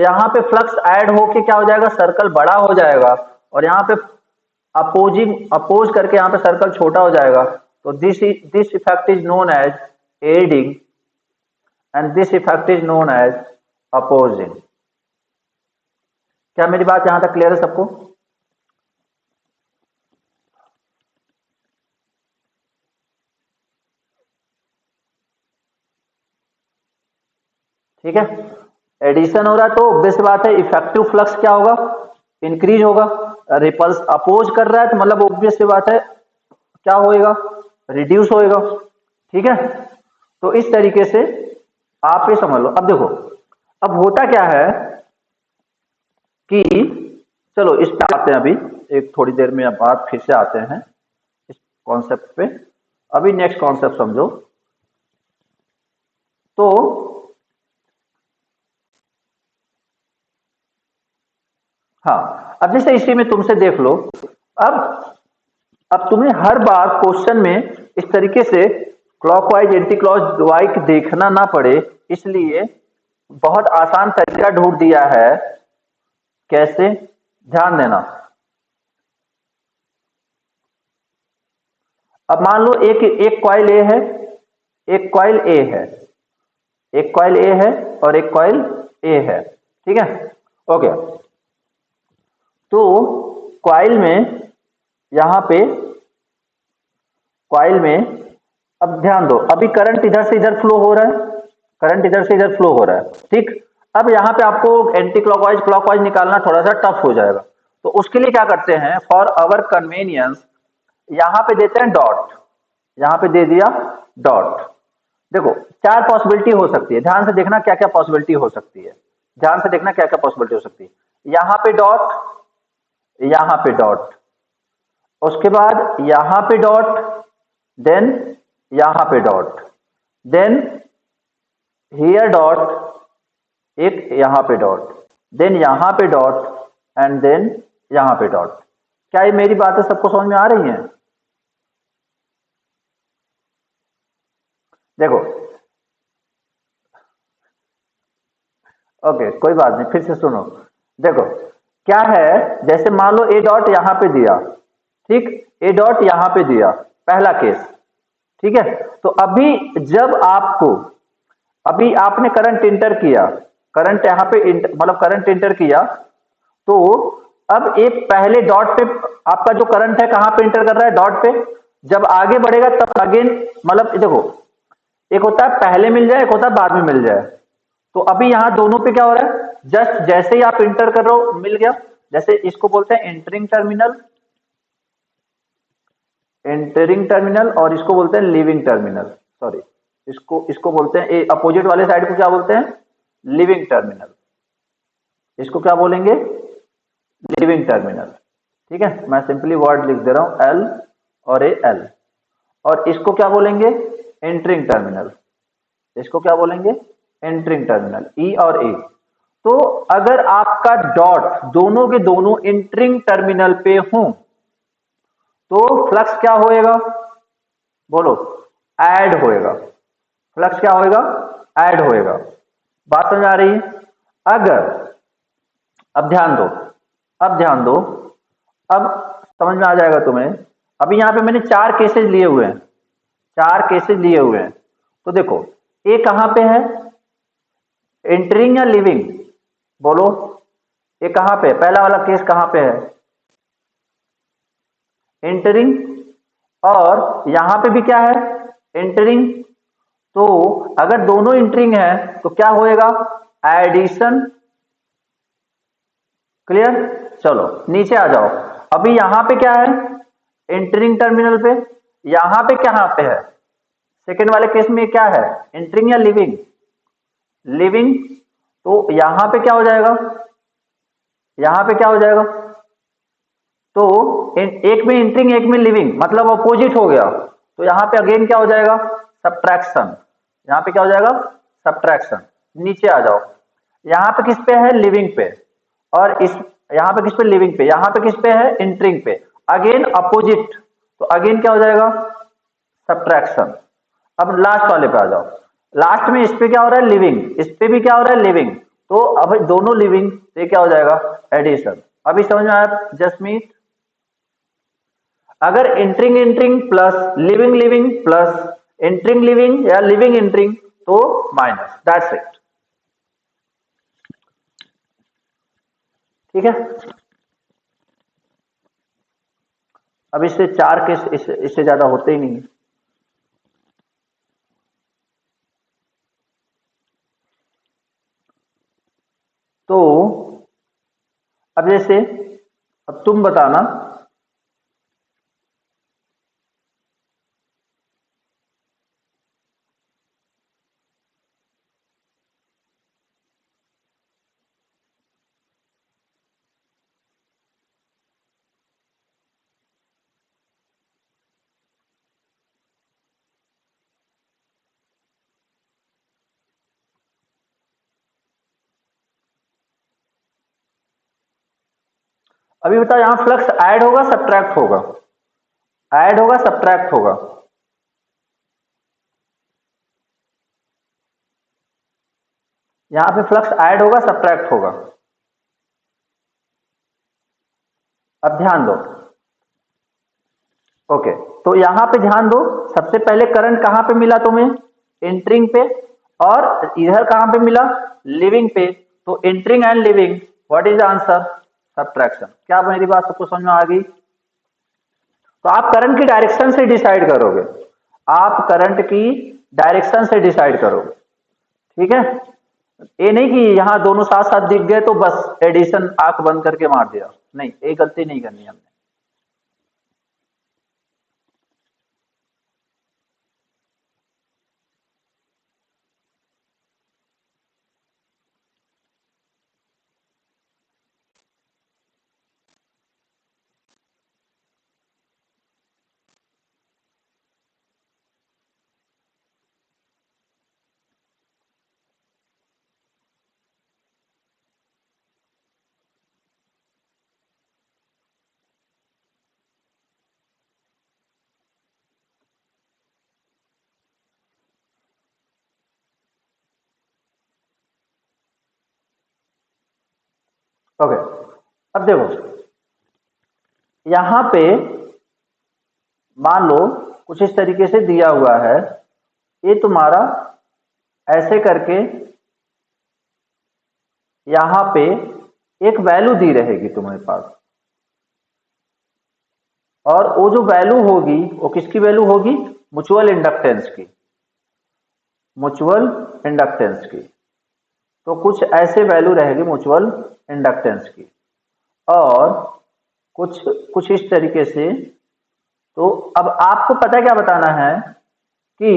यहाँ पे flux add होके क्या हो जाएगा, सर्कल बड़ा हो जाएगा, और यहाँ पे अपोज करके यहाँ पे सर्कल छोटा हो जाएगा। तो this effect is known as adding and this effect is known as opposing. क्या मेरी बात यहां तक क्लियर है सबको? ठीक है, एडिशन हो रहा है तो ऑब्वियस बात है इफेक्टिव फ्लक्स क्या होगा, इंक्रीज होगा। रिपल्स अपोज कर रहा है तो मतलब ऑब्वियस सी बात है क्या होएगा, रिड्यूस होएगा। ठीक है, तो इस तरीके से आप ये समझ लो। अब देखो, अब होता क्या है कि चलो इस पे आते हैं, अभी एक थोड़ी देर में अब बात फिर से आते हैं इस कॉन्सेप्ट पे। अभी नेक्स्ट कॉन्सेप्ट समझो। तो हाँ, अब जैसे इसी में तुमसे देख लो, अब तुम्हें हर बार क्वेश्चन में इस तरीके से क्लॉकवाइज एंटी क्लॉकवाइज देखना ना पड़े, इसलिए बहुत आसान तरीका ढूंढ दिया है। कैसे, ध्यान देना। अब मान लो एक एक कॉइल ए है, एक कॉइल ए है, एक कॉइल ए है और एक कॉइल ए है। ठीक है, ओके। तो कॉइल में, यहां पे कॉइल में, अब ध्यान दो, अभी करंट इधर से इधर फ्लो हो रहा है, करंट इधर से इधर फ्लो हो रहा है। ठीक, अब यहां पे आपको एंटी क्लॉकवाइज क्लॉकवाइज निकालना थोड़ा सा टफ हो जाएगा। तो उसके लिए क्या करते हैं, फॉर अवर कन्वीनियंस यहां पे देते हैं डॉट, यहां पे दे दिया डॉट। देखो चार पॉसिबिलिटी हो सकती है, ध्यान से देखना क्या क्या पॉसिबिलिटी हो सकती है, ध्यान से देखना क्या क्या पॉसिबिलिटी हो सकती है। यहां पे डॉट, यहां पे डॉट, उसके बाद यहां पे डॉट, देन यहां पे डॉट, देन हियर डॉट, एक यहां पे डॉट, देन यहां पे डॉट, एंड देन यहां पे डॉट। क्या ये मेरी बातें सबको समझ में आ रही हैं? देखो, ओके कोई बात नहीं, फिर से सुनो। देखो क्या है, जैसे मान लो ए डॉट यहां पे दिया, ठीक, ए डॉट यहां पे दिया, पहला केस। ठीक है, तो अभी जब आपको, अभी आपने करंट इंटर किया, करंट यहां पे मतलब करंट इंटर किया, तो अब एक पहले डॉट पे आपका जो करंट है कहां पे इंटर कर रहा है, डॉट पे। जब आगे बढ़ेगा तब अगेन, मतलब देखो एक होता है पहले मिल जाए, एक होता है बाद में मिल जाए। तो अभी यहां दोनों पे क्या हो रहा है, जस्ट जैसे ही आप इंटर कर रहे हो मिल गया। जैसे इसको बोलते हैं एंटरिंग टर्मिनल, एंटरिंग टर्मिनल, और इसको बोलते हैं लिविंग टर्मिनल। सॉरी, इसको इसको बोलते हैं, अपोजिट वाले साइड को क्या बोलते हैं, लिविंग टर्मिनल। इसको क्या बोलेंगे, लिविंग टर्मिनल। ठीक है, मैं सिंपली वर्ड लिख दे रहा हूं, एल और ए एल। और इसको क्या बोलेंगे, एंटरिंग टर्मिनल। इसको क्या बोलेंगे, एंटरिंग टर्मिनल, ई और ए। तो अगर आपका डॉट दोनों के दोनों एंटरिंग टर्मिनल पे हो तो फ्लक्स क्या होएगा, बोलो, ऐड होएगा। फ्लक्स क्या होएगा, ऐड होएगा। बात समझ आ रही है? अगर, अब ध्यान दो, अब ध्यान दो, अब समझ में आ जाएगा तुम्हें। अभी यहां पे मैंने चार केसेस लिए हुए हैं, चार केसेस लिए हुए हैं। तो देखो ए कहां पे है, एंटरिंग या लिविंग, बोलो, ये कहां पे, पहला वाला केस कहां पे है, एंटरिंग। और यहां पे भी क्या है, एंटरिंग। तो अगर दोनों एंटरिंग है तो क्या होएगा, एडिशन। क्लियर, चलो नीचे आ जाओ। अभी यहां पे क्या है, एंटरिंग टर्मिनल पे, यहां पे कहां पे है, सेकेंड वाले केस में क्या है, एंटरिंग या लिविंग, लिविंग। तो यहां पे क्या हो जाएगा, यहां पे क्या हो जाएगा, तो एक में एंटरिंग एक में लिविंग, मतलब अपोजिट हो गया। तो यहां पे अगेन क्या हो जाएगा, सब्ट्रैक्शन। यहां पे क्या हो जाएगा, सब्ट्रैक्शन। नीचे आ जाओ, यहां पे किस पे है, लिविंग पे, और इस यहां पे किस पे, लिविंग पे, यहां पे किस पे है, एंटरिंग पे, अगेन अपोजिट। तो अगेन क्या हो जाएगा, सब्ट्रैक्शन। अब लास्ट वाले पे आ जाओ, लास्ट में इस पे क्या हो रहा है, लिविंग, इस पे भी क्या हो रहा है, लिविंग। तो अब दोनों लिविंग, ये क्या हो जाएगा, एडिशन। अभी समझ में आया जसमीत? अगर entering entering plus living living plus entering living या लिविंग एंटरिंग तो माइनस, दैट्स इट। ठीक है, अब इससे चार केस इससे ज्यादा होते ही नहीं। तो अब जैसे, अब तुम बताना, अभी बताओ यहां फ्लक्स ऐड होगा सब्ट्रैक्ट होगा? ऐड होगा सब्ट्रैक्ट होगा? यहां पे फ्लक्स ऐड होगा सब्ट्रैक्ट होगा? अब ध्यान दो। ओके, तो यहां पे ध्यान दो, सबसे पहले करंट कहां पे मिला तुम्हें, एंटरिंग पे, और इधर कहां पे मिला, लिविंग पे। तो entering and living, what is the answer, subtraction. क्या मेरी बात सबको समझ में आ गई? तो आप करंट की डायरेक्शन से डिसाइड करोगे, आप करंट की डायरेक्शन से डिसाइड करोगे। ठीक है, ये नहीं कि यहां दोनों साथ साथ दिख गए तो बस एडिशन आंख बंद करके मार दिया, नहीं, ये गलती नहीं करनी हमने। ओके, अब देखो यहां पे मान लो कुछ इस तरीके से दिया हुआ है, ये तुम्हारा ऐसे करके यहां पे एक वैल्यू दी रहेगी तुम्हारे पास, और वो जो वैल्यू होगी वो किसकी वैल्यू होगी, म्यूचुअल इंडक्टेंस की, म्यूचुअल इंडक्टेंस की। तो कुछ ऐसे वैल्यू रहेगी म्यूचुअल इंडक्टेंस की, और कुछ कुछ इस तरीके से। तो अब आपको पता क्या बताना है कि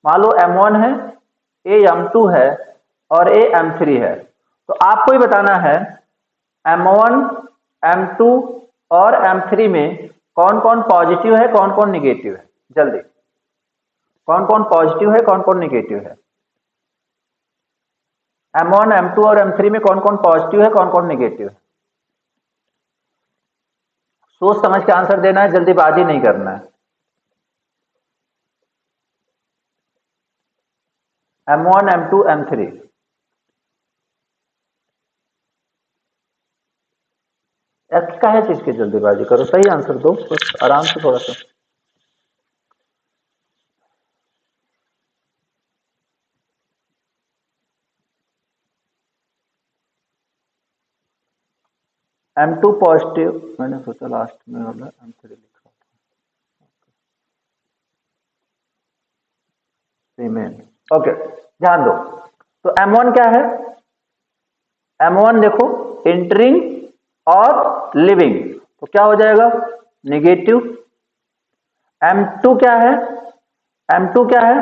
मान लो M1 है, ए M2 है और ए M3 है। तो आपको ही बताना है M1 M2 और M3 में कौन कौन पॉजिटिव है कौन कौन निगेटिव है, जल्दी, कौन कौन पॉजिटिव है कौन कौन निगेटिव है, M1 M2 और M3 में कौन कौन पॉजिटिव है कौन कौन निगेटिव है। सोच समझ के आंसर देना है, जल्दीबाजी नहीं करना है। M1 M2 M3, क्या है चीज की जल्दीबाजी करो, सही आंसर दो बस, आराम से थोड़ा सा। M2 पॉजिटिव, मैंने सोचा लास्ट में वाला M3 लिखा रिमेन। ओके, ध्यान दो, तो M1 क्या है, M1 देखो एंटरिंग और लिविंग, तो क्या हो जाएगा, निगेटिव। M2 क्या है, M2 क्या है,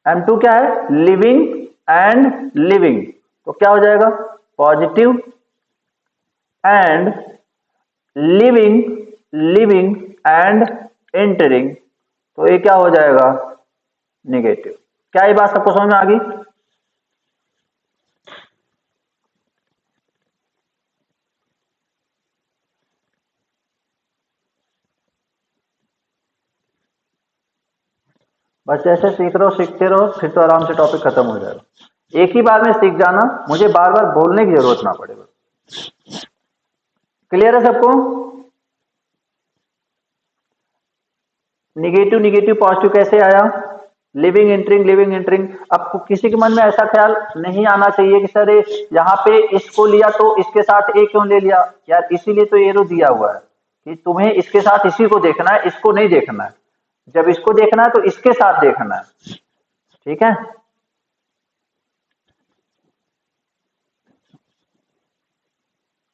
M2 क्या है, लिविंग एंड लिविंग, तो क्या हो जाएगा, positive. And living living and entering, तो ये क्या हो जाएगा, निगेटिव। क्या ये बात सबको समझ में आ गई? बस जैसे सीख रहे हो सीखते रहो, फिर तो आराम से टॉपिक खत्म हो जाएगा। एक ही बार में सीख जाना, मुझे बार बार बोलने की जरूरत ना पड़े। क्लियर है सबको? निगेटिव निगेटिव पॉजिटिव कैसे आया? Living entering living entering. अब किसी के मन में ऐसा ख्याल नहीं आना चाहिए कि सर यहाँ पे इसको लिया तो इसके साथ ए क्यों ले लिया यार, इसीलिए तो एरो दिया हुआ है कि तुम्हें इसके साथ इसी को देखना है, इसको नहीं देखना है। जब इसको देखना है तो इसके साथ देखना है। ठीक है,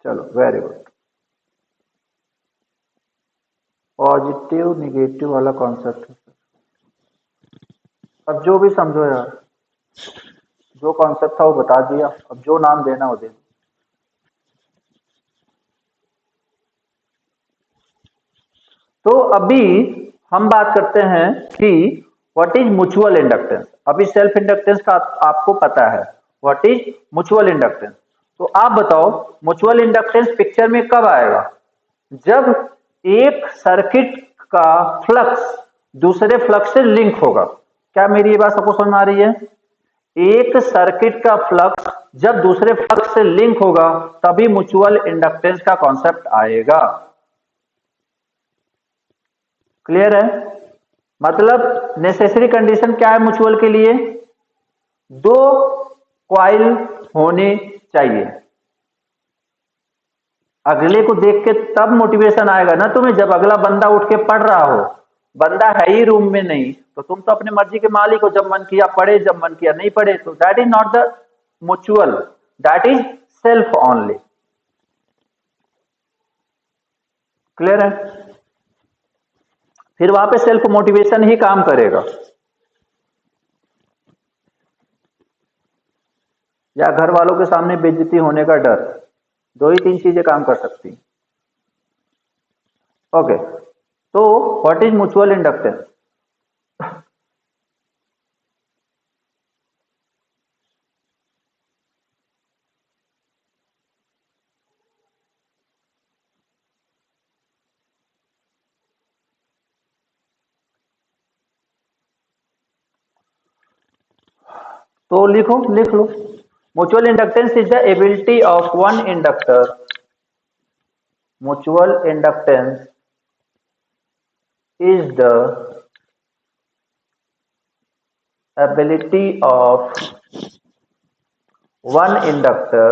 चलो वेरी गुड। पॉजिटिव निगेटिव वाला कॉन्सेप्ट है। अब जो भी समझो यार, जो कॉन्सेप्ट था वो बता दिया, अब जो नाम देना वो दे। तो अभी हम बात करते हैं कि व्हाट इज म्यूचुअल इंडक्टेंस। अभी सेल्फ इंडक्टेंस का आपको पता है, व्हाट इज म्यूचुअल इंडक्टेंस। तो आप बताओ म्यूचुअल इंडक्टेंस पिक्चर में कब आएगा? जब एक सर्किट का फ्लक्स दूसरे फ्लक्स से लिंक होगा। क्या मेरी ये बात सबको समझ में आ रही है? एक सर्किट का फ्लक्स जब दूसरे फ्लक्स से लिंक होगा तभी म्यूचुअल इंडक्टेंस का कॉन्सेप्ट आएगा। क्लियर है? मतलब नेसेसरी कंडीशन क्या है म्यूचुअल के लिए? दो कॉइल होने चाहिए। अगले को देख के तब मोटिवेशन आएगा ना तुम्हें, जब अगला बंदा उठ के पढ़ रहा हो। बंदा है ही रूम में नहीं तो तुम तो अपने मर्जी के मालिक हो, जब मन किया पढ़े, जब मन किया नहीं पढ़े। तो that is not the mutual, that is self only. Clear है? फिर वहां पे सेल्फ मोटिवेशन ही काम करेगा, या घर वालों के सामने बेइज्जती होने का डर। दो ही तीन चीजें काम कर सकती। ओके, तो व्हाट इज म्यूचुअल इंडक्टेंस? तो लिखो, लिख लो। Mutual inductance is the ability of one inductor, mutual inductance is the ability of one inductor,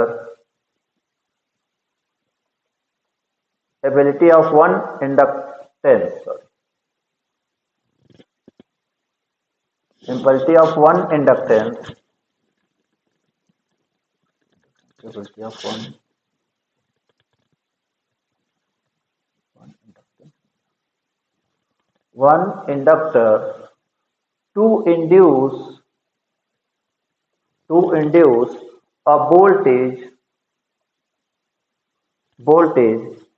ability of one inductance, sorry, ability of one inductance, ability of one inductor to induce a voltage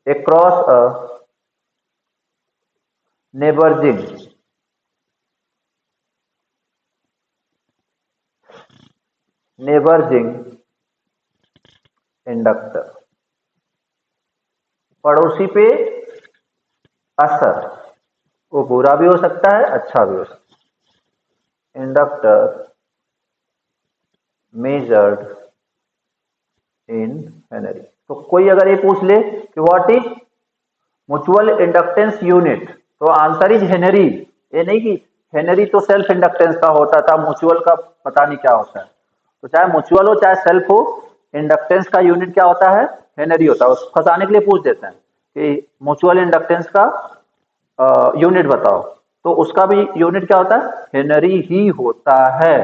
across a neighboring inductor. पड़ोसी पे असर, वो बुरा भी हो सकता है अच्छा भी हो सकता है। Inductor measured in Henry. तो कोई अगर ये पूछ ले कि what is mutual inductance unit, तो आंसर इज हेनरी। ये नहीं कि हेनरी तो सेल्फ इंडक्टेंस का होता था, म्यूचुअल का पता नहीं क्या होता है। तो चाहे म्यूचुअल हो चाहे सेल्फ हो, इंडक्टेंस का यूनिट क्या होता है? हेनरी होता है। उसको फंसाने के लिए पूछ देते हैं कि म्यूचुअल इंडक्टेंस का यूनिट बताओ, तो उसका भी यूनिट क्या होता है? हेनरी ही होता है।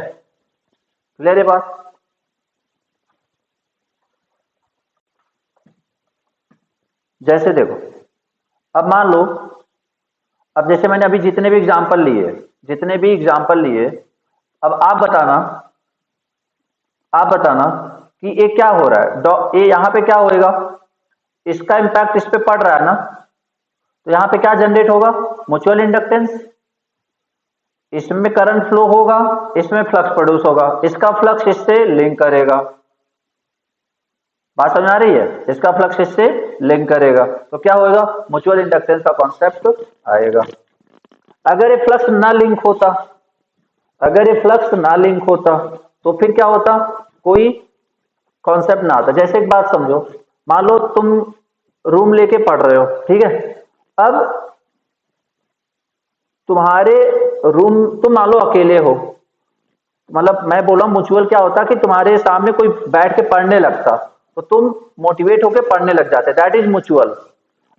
क्लियर है बात? जैसे देखो, अब मान लो, अब जैसे मैंने अभी जितने भी एग्जाम्पल लिए, अब आप बताना कि ये क्या हो रहा है। ये यहां पे क्या होएगा? इसका इंपैक्ट इस पे पड़ रहा है ना, तो यहां पे क्या जनरेट होगा? Mutual inductance. इसमें करंट फ्लो होगा, इसमें फ्लक्स प्रोड्यूस होगा, इसका फ्लक्स इससे लिंक करेगा। बात समझ आ रही है? इसका फ्लक्स इससे लिंक करेगा, तो क्या होगा? म्यूचुअल इंडक्टेंस का कॉन्सेप्ट आएगा। अगर ये फ्लक्स ना लिंक होता, अगर ये फ्लक्स ना लिंक होता तो फिर क्या होता, कोई कॉन्सेप्ट ना आता। जैसे एक बात समझो, मान लो तुम रूम लेके पढ़ रहे हो, ठीक है। अब तुम्हारे रूम, तुम मान लो अकेले हो, मतलब मैं बोला म्यूचुअल क्या होता कि तुम्हारे सामने कोई बैठ के पढ़ने लगता तो तुम मोटिवेट होके पढ़ने लग जाते, दैट इज म्यूचुअल।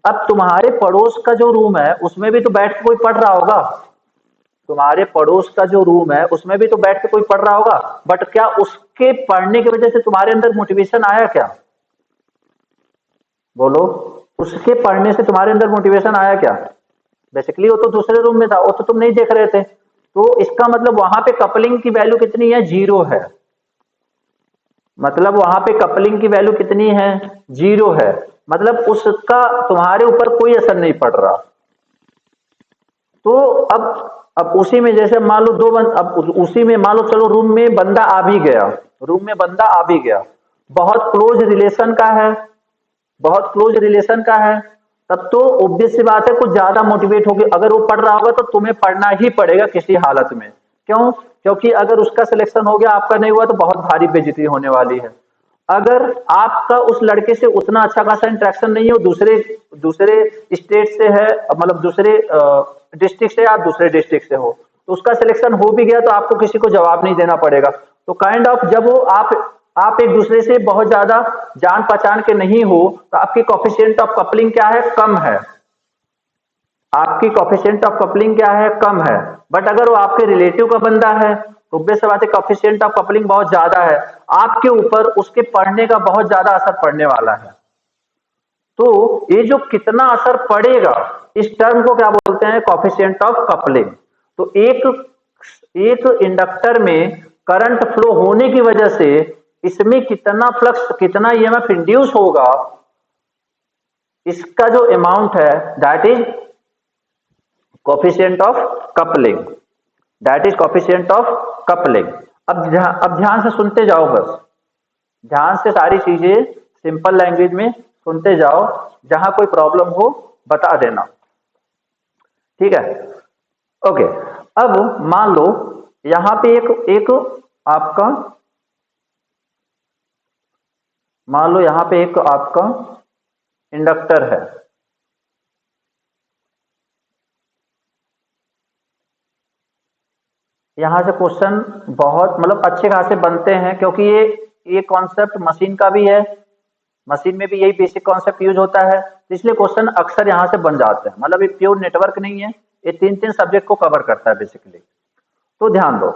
अब तुम्हारे पड़ोस का जो रूम है उसमें भी तो बैठ के कोई पढ़ रहा होगा, तुम्हारे पड़ोस का जो रूम है उसमें भी तो बैठ के कोई पढ़ रहा होगा, बट क्या उसके पढ़ने की वजह से तुम्हारे अंदर मोटिवेशन आया क्या? बोलो, उसके पढ़ने से तुम्हारे अंदर मोटिवेशन आया क्या? बेसिकली वो तो दूसरे रूम में था, वो तो तुम नहीं देख रहे थे। तो इसका मतलब वहां पे कपलिंग की वैल्यू कितनी है? जीरो है। मतलब वहां पे कपलिंग की वैल्यू कितनी है? जीरो है। मतलब उसका तुम्हारे ऊपर कोई असर नहीं पड़ रहा। तो अब उसी में जैसे मान लो अब उसी में मान लो, चलो रूम में बंदा आ भी गया, रूम में बंदा आ भी गया, बहुत क्लोज रिलेशन का है, बहुत क्लोज रिलेशन का है, तब तो ऑब्वियस सी बात है कुछ ज्यादा मोटिवेट होगी। अगर वो पढ़ रहा होगा तो तुम्हें पढ़ना ही पड़ेगा किसी हालत में। क्यों? क्योंकि अगर उसका सिलेक्शन हो गया, आपका नहीं हुआ, तो बहुत भारी बेइज्जती होने वाली है। अगर आपका उस लड़के से उतना अच्छा खासा इंटरेक्शन नहीं है, वो दूसरे दूसरे स्टेट से है, मतलब दूसरे डिस्ट्रिक्ट से, आप दूसरे डिस्ट्रिक्ट से हो, तो उसका सिलेक्शन हो भी गया तो आपको किसी को जवाब नहीं देना पड़ेगा। तो काइंड ऑफ जब वो आप एक दूसरे से बहुत ज्यादा जान पहचान के नहीं हो, तो आपकी कॉफिशिएंट ऑफ कपलिंग क्या है? कम है। आपकी कॉफिशिएंट ऑफ कपलिंग क्या है? कम है। बट अगर वो आपके रिलेटिव का बंदा है तो ऑब्वियस बात है कॉफिशिएंट ऑफ कपलिंग बहुत ज्यादा है, आपके ऊपर उसके पढ़ने का बहुत ज्यादा असर पड़ने वाला है। तो ये जो कितना असर पड़ेगा, इस टर्म को क्या बोलते हैं? Coefficient of coupling. तो एक एक इंडक्टर में करंट फ्लो होने की वजह से इसमें कितना फ्लक्स, कितना ईएमएफ इंड्यूस होगा, इसका जो अमाउंट है that is coefficient of coupling, that is coefficient of coupling. अब ध्यान से सुनते जाओ, बस ध्यान से सारी चीजें सिंपल लैंग्वेज में सुनते जाओ, जहां कोई प्रॉब्लम हो बता देना, ठीक है? ओके। अब मान लो यहां पे एक एक आपका, मान लो यहां पे एक आपका इंडक्टर है। यहां से क्वेश्चन बहुत मतलब अच्छे खासे बनते हैं, क्योंकि ये कॉन्सेप्ट मशीन का भी है, मशीन में भी यही बेसिक कॉन्सेप्ट यूज होता है, तो इसलिए क्वेश्चन अक्सर यहां से बन जाते हैं। मतलब ये प्योर नेटवर्क नहीं है, ये तीन तीन सब्जेक्ट को कवर करता है बेसिकली। तो ध्यान दो,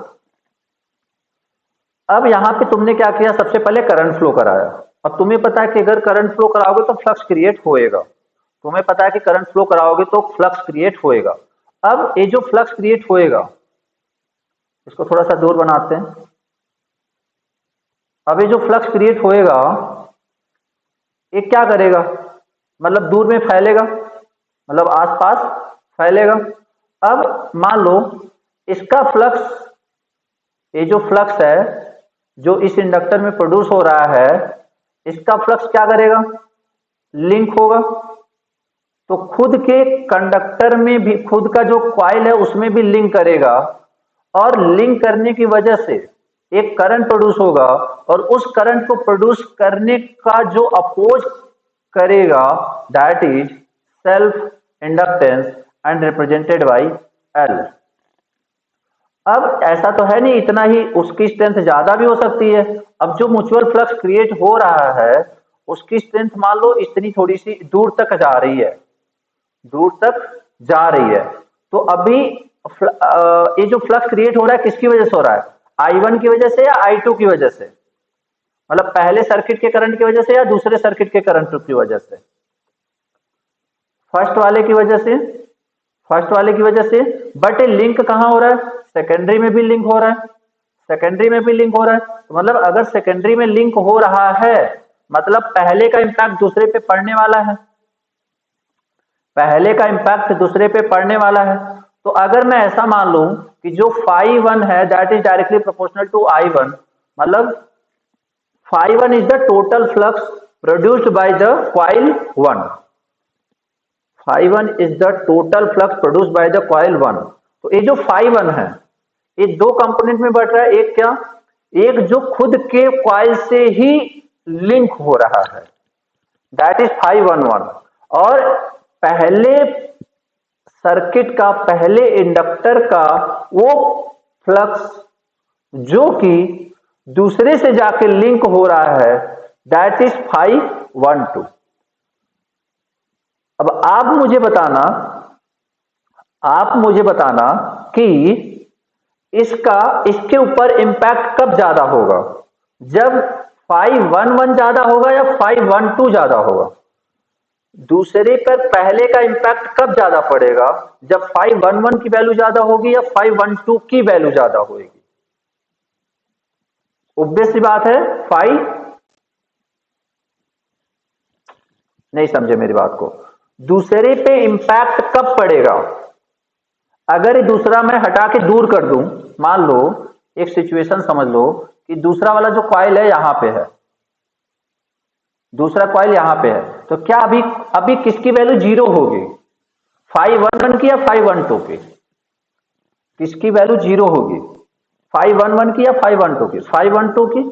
अब यहां पे तुमने क्या किया? सबसे पहले करंट फ्लो कराया। अब तुम्हें पता है कि अगर करंट फ्लो कराओगे तो फ्लक्स क्रिएट होएगा, तुम्हें पता है कि करंट फ्लो कराओगे तो फ्लक्स क्रिएट होएगा। अब ये जो फ्लक्स क्रिएट होएगा, इसको थोड़ा सा दूर बनाते हैं। अब ये जो फ्लक्स क्रिएट होएगा, ये क्या करेगा? मतलब दूर में फैलेगा, मतलब आसपास फैलेगा। अब मान लो इसका फ्लक्स, ये जो फ्लक्स है जो इस इंडक्टर में प्रोड्यूस हो रहा है, इसका फ्लक्स क्या करेगा? लिंक होगा। तो खुद के कंडक्टर में भी, खुद का जो कॉइल है उसमें भी लिंक करेगा, और लिंक करने की वजह से एक करंट प्रोड्यूस होगा, और उस करंट को प्रोड्यूस करने का जो अपोज करेगा that is self inductance and represented by L. अब ऐसा तो है नहीं इतना ही, उसकी स्ट्रेंथ ज्यादा भी हो सकती है। अब जो म्यूचुअल फ्लक्स क्रिएट हो रहा है उसकी स्ट्रेंथ मान लो इतनी थोड़ी सी दूर तक जा रही है, दूर तक जा रही है। तो अभी ये जो फ्लक्स क्रिएट हो रहा है किसकी वजह से हो रहा है? I1 की वजह से या I2 की वजह से? मतलब पहले सर्किट के करंट की वजह से या दूसरे सर्किट के करंट की वजह से? फर्स्ट वाले की वजह से, फर्स्ट वाले की वजह से। बट ये लिंक कहां हो रहा है? सेकेंडरी में भी लिंक हो रहा है, सेकेंडरी में भी लिंक हो रहा है। तो मतलब अगर सेकेंडरी में लिंक हो रहा है, मतलब पहले का इंपैक्ट दूसरे पे पड़ने वाला है, पहले का इंपैक्ट दूसरे पे पड़ने वाला है। तो अगर मैं ऐसा मान लूं कि जो φ1 है that is directly proportional to I1, मतलब φ1 is the total flux produced by the coil 1, φ1 is the total flux produced by the coil 1। तो ये जो φ1 है ये दो कंपोनेंट में बढ़ रहा है, एक क्या? एक जो खुद के कॉइल से ही लिंक हो रहा है, दैट इज 511। और पहले सर्किट का, पहले इंडक्टर का वो फ्लक्स जो कि दूसरे से जाके लिंक हो रहा है, दैट इज 512। अब आप मुझे बताना कि इसके ऊपर इंपैक्ट कब ज्यादा होगा, जब 511 ज्यादा होगा या 512 ज्यादा होगा? दूसरे पर पहले का इंपैक्ट कब ज्यादा पड़ेगा, जब 511 की वैल्यू ज्यादा होगी या 512 की वैल्यू ज्यादा होगी? ऑब्वियस सी बात है, 5 नहीं समझे मेरी बात को। दूसरे पे इंपैक्ट कब पड़ेगा? अगर दूसरा मैं हटा के दूर कर दूं, मान लो एक सिचुएशन समझ लो कि दूसरा वाला जो कॉइल है यहां पे है, दूसरा कॉइल यहां पे है, तो क्या अभी अभी किसकी वैल्यू जीरो होगी? 511 की या 512 की? किसकी वैल्यू जीरो होगी? 511 की या 512 की? 512 की,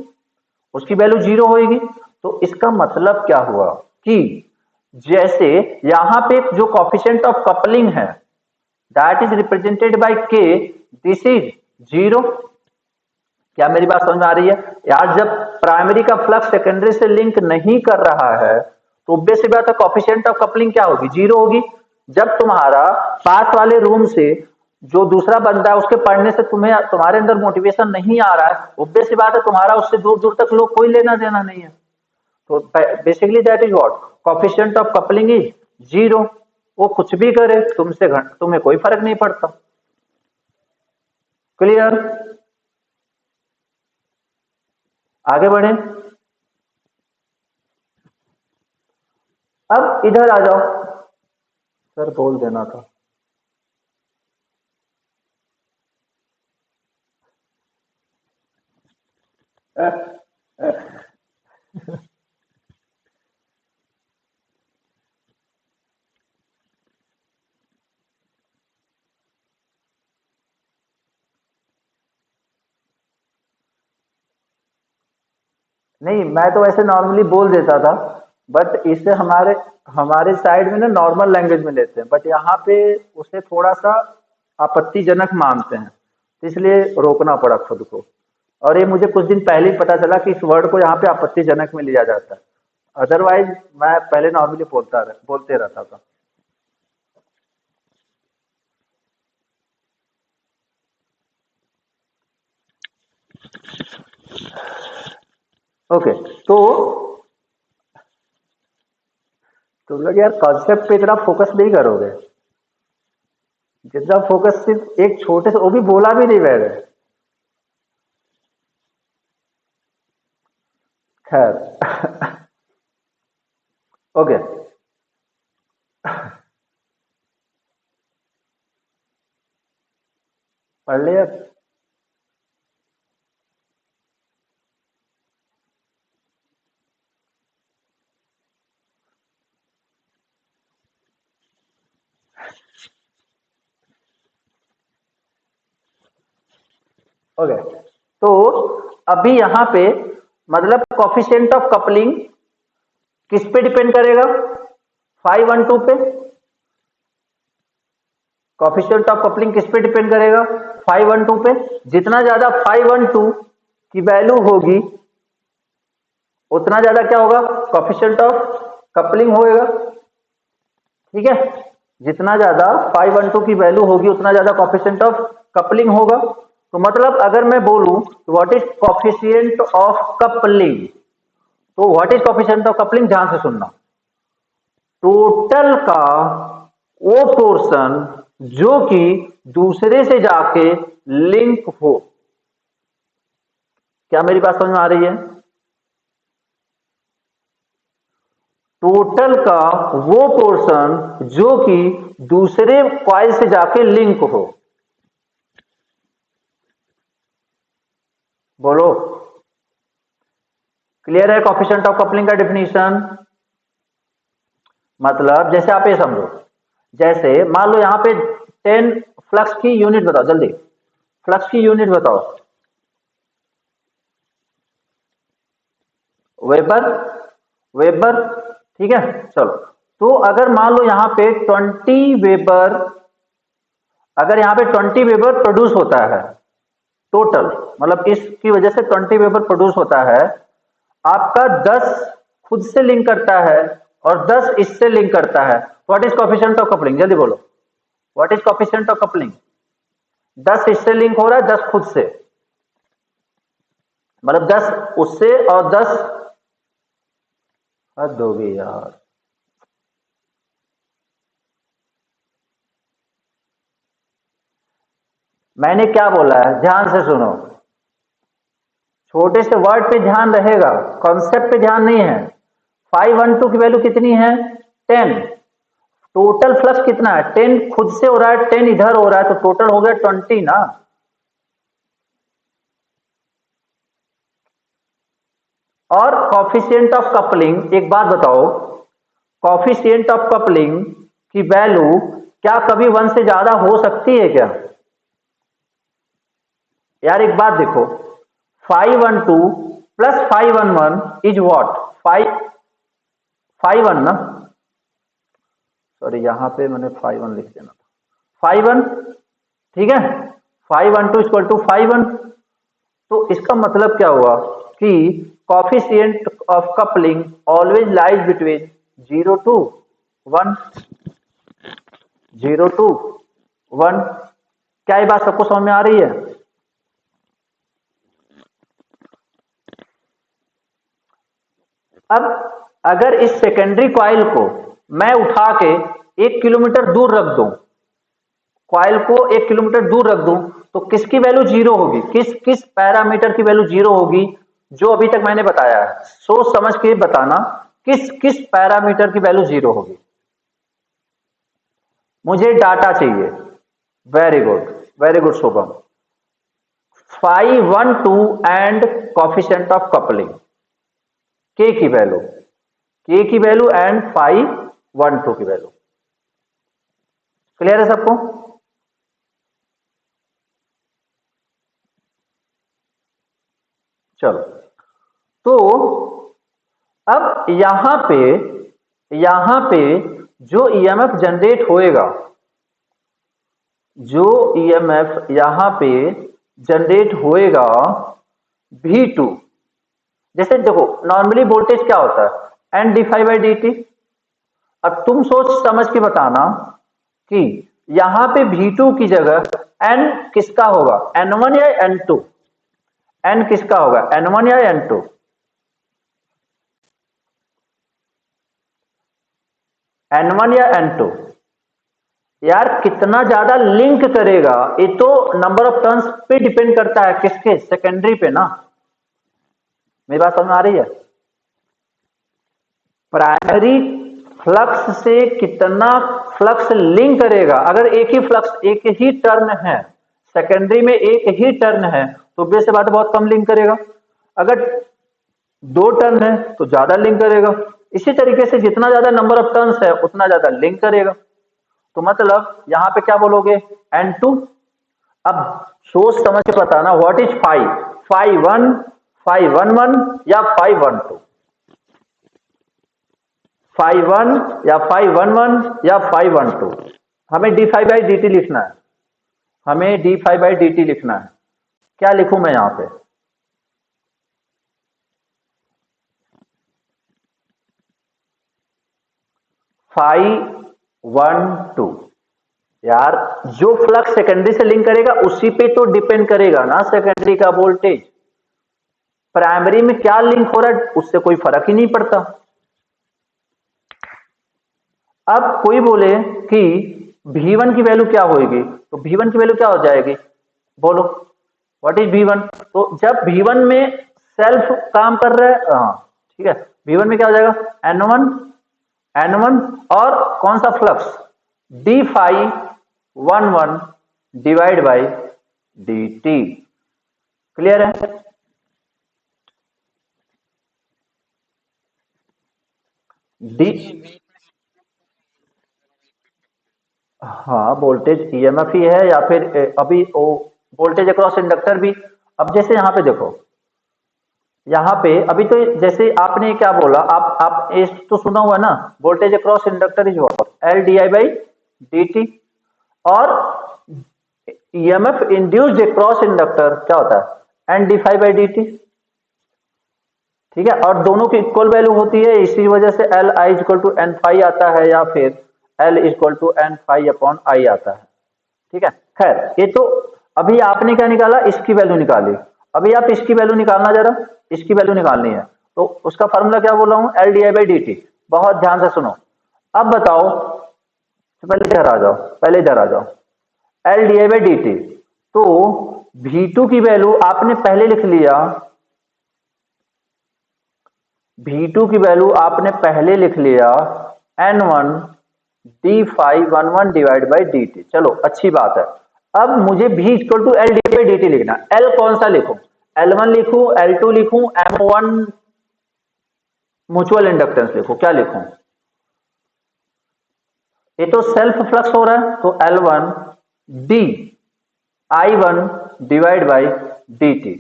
उसकी वैल्यू जीरो होगी। तो इसका मतलब क्या हुआ कि जैसे यहां पे जो कॉफिशिएंट ऑफ कपलिंग है, दैट इज रिप्रेजेंटेड बाय के, दिस इज जीरो। क्या मेरी बात समझ में आ रही है यार? जब प्राइमरी का फ्लक्स सेकेंडरी से लिंक नहीं कर रहा है तो ऑब्वियस सी बात है कॉफिशिएंट ऑफ कपलिंग क्या होगी? जीरो होगी। जब तुम्हारा पास वाले रूम से जो दूसरा बंदा है उसके पढ़ने से तुम्हारे अंदर मोटिवेशन नहीं आ रहा है, ऑब्वियस सी बात है तुम्हारा उससे दूर दूर तक लोग कोई लेना देना नहीं है। तो basically that is what, coefficient of coupling is zero. वो कुछ भी करे तुम्हें कोई फर्क नहीं पड़ता। क्लियर? आगे बढ़े। अब इधर आ जाओ, सर बोल देना था। नहीं, मैं तो ऐसे नॉर्मली बोल देता था, बट इसे हमारे हमारे साइड में ना नॉर्मल लैंग्वेज में लेते हैं, बट यहाँ पे उसे थोड़ा सा आपत्तिजनक मानते हैं, तो इसलिए रोकना पड़ा खुद को। और ये मुझे कुछ दिन पहले ही पता चला कि इस वर्ड को यहाँ पे आपत्तिजनक में लिया जाता है। अदरवाइज मैं पहले नॉर्मली बोलते रहता था। ओके, तो तुम लोग यार कॉन्सेप्ट पे इतना फोकस नहीं करोगे जितना फोकस सिर्फ एक छोटे से, वो भी बोला भी नहीं मैंने। खैर ओके, पढ़ लिया। ओके, तो अभी यहां पे मतलब कॉफिशिएंट ऑफ कपलिंग किस पे डिपेंड करेगा? 512 पे। कॉफिशिएंट ऑफ कपलिंग किस पे डिपेंड करेगा? 512 पे। जितना ज्यादा 512 की वैल्यू होगी उतना ज्यादा क्या होगा? कॉफिशिएंट ऑफ कपलिंग होएगा। ठीक है, जितना ज्यादा 512 की वैल्यू होगी उतना ज्यादा कॉफिशिएंट ऑफ कपलिंग होगा। तो मतलब अगर मैं बोलूं what is coefficient of coupling, तो what is coefficient of coupling, ध्यान से सुनना। टोटल का वो पोर्शन जो कि दूसरे से जाके लिंक हो। क्या मेरी बात समझ में आ रही है? टोटल का वो पोर्शन जो कि दूसरे कॉइल से जाके लिंक हो। बोलो, क्लियर है कॉफिशिएंट ऑफ कपलिंग का डेफिनेशन? मतलब जैसे आप ये समझो, जैसे मान लो यहां पे 10 फ्लक्स की यूनिट बताओ, जल्दी फ्लक्स की यूनिट बताओ। वेबर, वेबर, ठीक है। चलो, तो अगर मान लो यहाँ पे 20 वेबर, अगर यहाँ पे 20 वेबर प्रोड्यूस होता है टोटल, मतलब इसकी वजह से 20 वेबर प्रोड्यूस होता है, आपका 10 खुद से लिंक करता है और 10 इससे लिंक करता है, what is coefficient of coupling, जल्दी बोलो, what is coefficient of coupling. 10 इससे लिंक हो रहा है, 10 खुद से, मतलब 10 उससे और 10, हद हो गई यार। मैंने क्या बोला है, ध्यान से सुनो, छोटे से वर्ड पे ध्यान रहेगा, कॉन्सेप्ट पे ध्यान नहीं है। 512 की वैल्यू कितनी है, 10, टोटल फ्लक्स कितना है, 10 खुद से हो रहा है, 10 इधर हो रहा है, तो टोटल हो गया 20 ना। और कॉफिशिएंट ऑफ कपलिंग, एक बात बताओ, कॉफिशिएंट ऑफ कपलिंग की वैल्यू क्या कभी 1 से ज्यादा हो सकती है क्या? यार एक बात देखो, 512 प्लस 511 इज व्हाट, 551 ना, सॉरी यहां पे मैंने 51 लिख देना था, 51, ठीक है, 512 इक्वल टू 51। तो इसका मतलब क्या हुआ कि coefficient of coupling always lies between 0 to 1, 0 to 1। क्या ये बात सबको समझ में आ रही है? अब अगर इस सेकेंडरी कॉइल को मैं उठा के 1 किलोमीटर दूर रख दूं, कॉइल को 1 किलोमीटर दूर रख दूं, तो किसकी वैल्यू जीरो होगी, किस किस पैरामीटर की वैल्यू जीरो होगी, जो अभी तक मैंने बताया है, सोच समझ के बताना किस किस पैरामीटर की वैल्यू जीरो होगी। मुझे डाटा चाहिए, very good, very good Shubham. 512 and coefficient of coupling, के की वैल्यू, के की वैल्यू एंड 512 की वैल्यू, क्लियर है सबको? चलो, तो अब यहां पे जो ईएमएफ जनरेट होएगा, जो ईएमएफ यहां पे जनरेट होएगा V2, जैसे देखो नॉर्मली वोल्टेज क्या होता है, N d phi by D t. अब तुम सोच समझ के बताना कि यहां पे V2 की जगह एन किसका होगा, N1 या N2, एन किसका होगा, N1 या N2? N1 या N2? यार कितना ज्यादा लिंक करेगा, ये तो नंबर ऑफ टर्न्स पे डिपेंड करता है, किसके, सेकेंडरी पे ना। मेरी बात समझ में आ रही है? प्राइमरी फ्लक्स से कितना फ्लक्स लिंक करेगा, अगर एक ही फ्लक्स, एक ही टर्न है, सेकेंडरी में एक ही टर्न है, तो बेस बात बहुत कम लिंक करेगा, अगर 2 टर्न है तो ज्यादा लिंक करेगा। इसी तरीके से जितना ज्यादा नंबर ऑफ टर्न्स है उतना ज्यादा लिंक करेगा। तो मतलब यहां पे क्या बोलोगे, N2। अब सोच समझ के बताना, व्हाट इज 5, 5-1, 5-1-1 या 5-1-2, 5-1 या 5-1-1 या 5-1-2। हमें D phi by D t लिखना है, हमें D phi by D t लिखना है। क्या लिखूं मैं यहां पे, 5-1-2। यार जो फ्लक्स सेकेंडरी से लिंक करेगा उसी पे तो डिपेंड करेगा ना सेकेंडरी का वोल्टेज, प्राइमरी में क्या लिंक हो रहा है उससे कोई फर्क ही नहीं पड़ता। अब कोई बोले कि V1 की वैल्यू क्या होगी, तो V1 की वैल्यू क्या हो जाएगी, बोलो व्हाट इज V1। तो जब V1 में सेल्फ काम कर रहा है, हाँ ठीक है, V1 में क्या हो जाएगा, N1, N1 और कौन सा flux, d∅11 divide by dt, clear है? डी, हाँ वोल्टेज ईएमएफ ही है, या फिर अभी वो वोल्टेज अक्रॉस इंडक्टर भी। अब जैसे यहां पे देखो, यहाँ पे अभी तो जैसे आपने क्या बोला, आप इस तो सुना हुआ ना, voltage across inductor is what, L D I by D t. और ईएमएफ इंड्यूस्ड अक्रॉस इंडक्टर क्या होता है, N D phi by D t. ठीक है, और दोनों की इक्वल वैल्यू होती है, इसी वजह से L I equal to N phi आता है, या फिर L equal to N phi upon I आता है। ठीक है, खैर ये तो अभी आपने क्या निकाला, इसकी वैल्यू निकाली। अभी आप इसकी वैल्यू निकालना, जरा इसकी वैल्यू निकालनी है, तो उसका फॉर्मूला क्या बोला हूं, L D I by D T. बहुत ध्यान से सुनो। अब बताओ, तो पहले इधर आ जाओ, पहले इधर आ जाओ, L D I by D T. तो V2 की वैल्यू आपने पहले लिख लिया, V2 की वैल्यू आपने पहले लिख लिया N1 d phi one one divide by D t. चलो अच्छी बात है। अब मुझे V equal to L d by D t लिखना। L कौन सा लिखूं, L1 लिखूं, L2 लिखूं, M1 म्यूचुअल इंडक्टेंस लिखूं, क्या लिखूं? ये तो सेल्फ फ्लक्स हो रहा है, तो L1 D I1 divide by D T.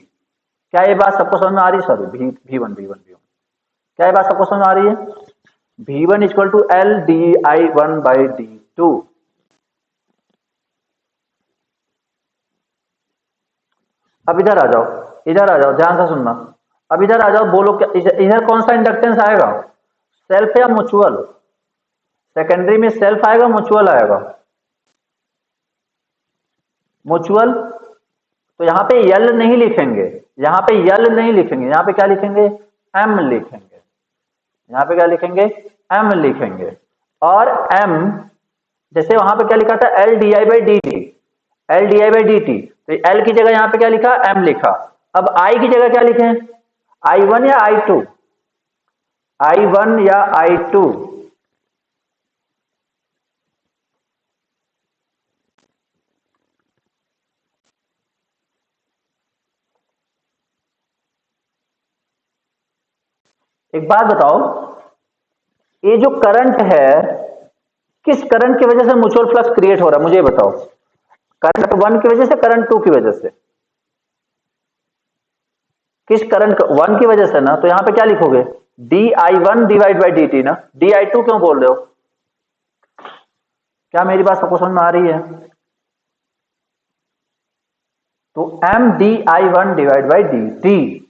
क्या ये बात सबको समझ में आ रही है? सॉरी, V1 क्या ये बात सबको समझ में आ रही है? V1 equal to L D I one by d t. अब इधर आ जाओ, इधर आ जाओ, ध्यान से सुनना। अब इधर आ जाओ, बोलो क्या इधर कौन सा इंडक्टेंस आएगा, सेल्फ या म्यूचुअल? सेकेंडरी में सेल्फ आएगा, म्यूचुअल आएगा? म्यूचुअल। तो यहां पे यल नहीं लिखेंगे, यहां पे यल नहीं लिखेंगे, यहां पे क्या लिखेंगे, एम लिखेंगे। यहां पे क्या लिखेंगे, एम लिखेंगे। और एम, जैसे वहां पे क्या लिखा था, L D I by D T, L D I by D T, तो एल की जगह यहां पे क्या लिखा, एम लिखा। अब आई की जगह क्या लिखे, आई वन या आई टू, आई वन या आई टू? एक बात बताओ, ये जो करंट है, किस करंट की वजह से म्यूचुअल फ्लक्स क्रिएट हो रहा है, मुझे बताओ। करंट वन की वजह से, करंट टू की वजह से? किस करंट वन की वजह से ना, तो यहां पे क्या लिखोगे, D I one divide by D T ना। डी आई टू क्यों बोल रहे हो? क्या मेरी बात सबको समझ में आ रही है? तो M d I one divide by D t.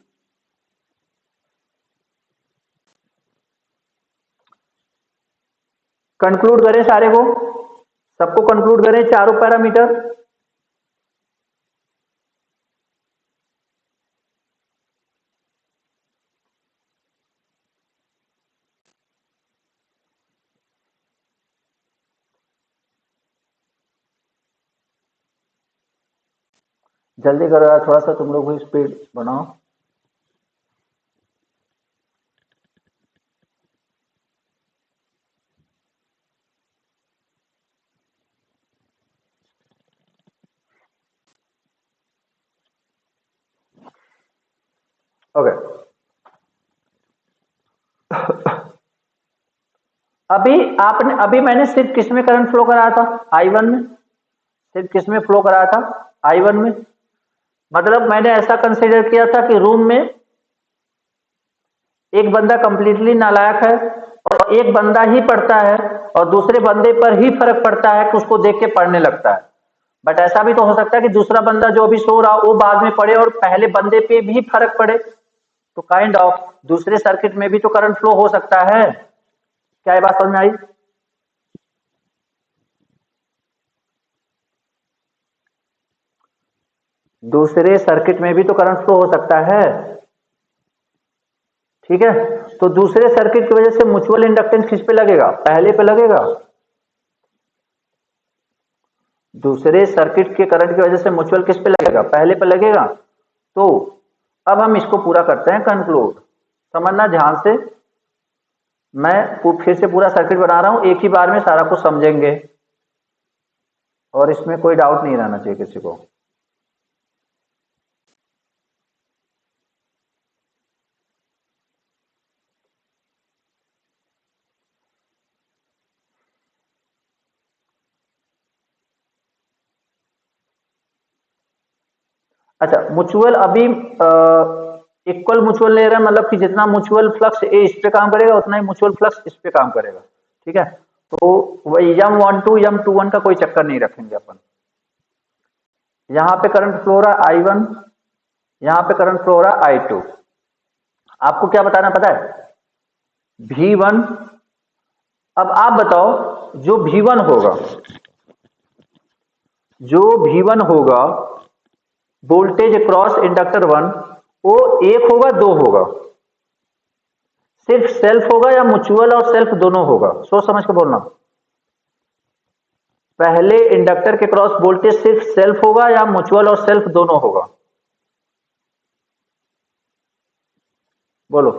Conclude करें सारे को, सबको कंक्लूड करें, चारों पैरामीटर। जल्दी करो यार, थोड़ा सा तुम लोग भी स्पीड बनाओ। ओके, अभी मैंने सिर्फ किस में करंट फ्लो कराया था, आई वन में। सिर्फ किस में फ्लो कराया था, आई वन में। मतलब मैंने ऐसा कंसीडर किया था कि रूम में एक बंदा कंप्लीटली नालायक है और एक बंदा ही पढ़ता है, और दूसरे बंदे पर ही फर्क पड़ता है कि उसको देख के पढ़ने लगता है। बट ऐसा भी तो हो सकता है कि दूसरा बंदा जो अभी सो रहा वो बाद में पढ़े और पहले बंदे पे भी फर्क पड़े। तो काइंड ऑफ दूसरे सर्किट में भी तो करंट फ्लो हो सकता है। क्या ये बात समझ में आई? दूसरे सर्किट में भी तो करंट फ्लो हो सकता है। ठीक है, तो दूसरे सर्किट की वजह से म्यूचुअल इंडक्टेंस किस पे लगेगा, पहले पे लगेगा। दूसरे सर्किट के करंट की वजह से म्यूचुअल किस पे लगेगा, पहले पे लगेगा। तो अब हम इसको पूरा करते हैं कंक्लूड। समझना ध्यान से, मैं फिर से पूरा सर्किट बना रहा हूं, एक ही बार में सारा कुछ समझेंगे और इसमें कोई डाउट नहीं रहना चाहिए किसी को। अच्छा, म्यूचुअल अभी इक्वल म्यूचुअल ले रहे हैं, मतलब कि जितना म्यूचुअल फ्लक्स ए इस पे काम करेगा उतना ही म्यूचुअल फ्लक्स इस पे काम करेगा। ठीक है, तो वही M12 M21 का कोई चक्कर नहीं रखेंगे अपन। यहां पे करंट फ्लो हो रहा है I1, यहां पे करंट फ्लो हो रहा है I2। आपको क्या बताना पता है? V1। अब आप बताओ जो V1 होगा, जो V1 होगा वोल्टेज अक्रॉस इंडक्टर 1, वो एक होगा दो होगा? सिर्फ सेल्फ होगा या म्यूचुअल और सेल्फ दोनों होगा? सोच समझ के बोलना। पहले इंडक्टर के क्रॉस वोल्टेज सिर्फ सेल्फ होगा या म्यूचुअल और सेल्फ दोनों होगा? बोलो।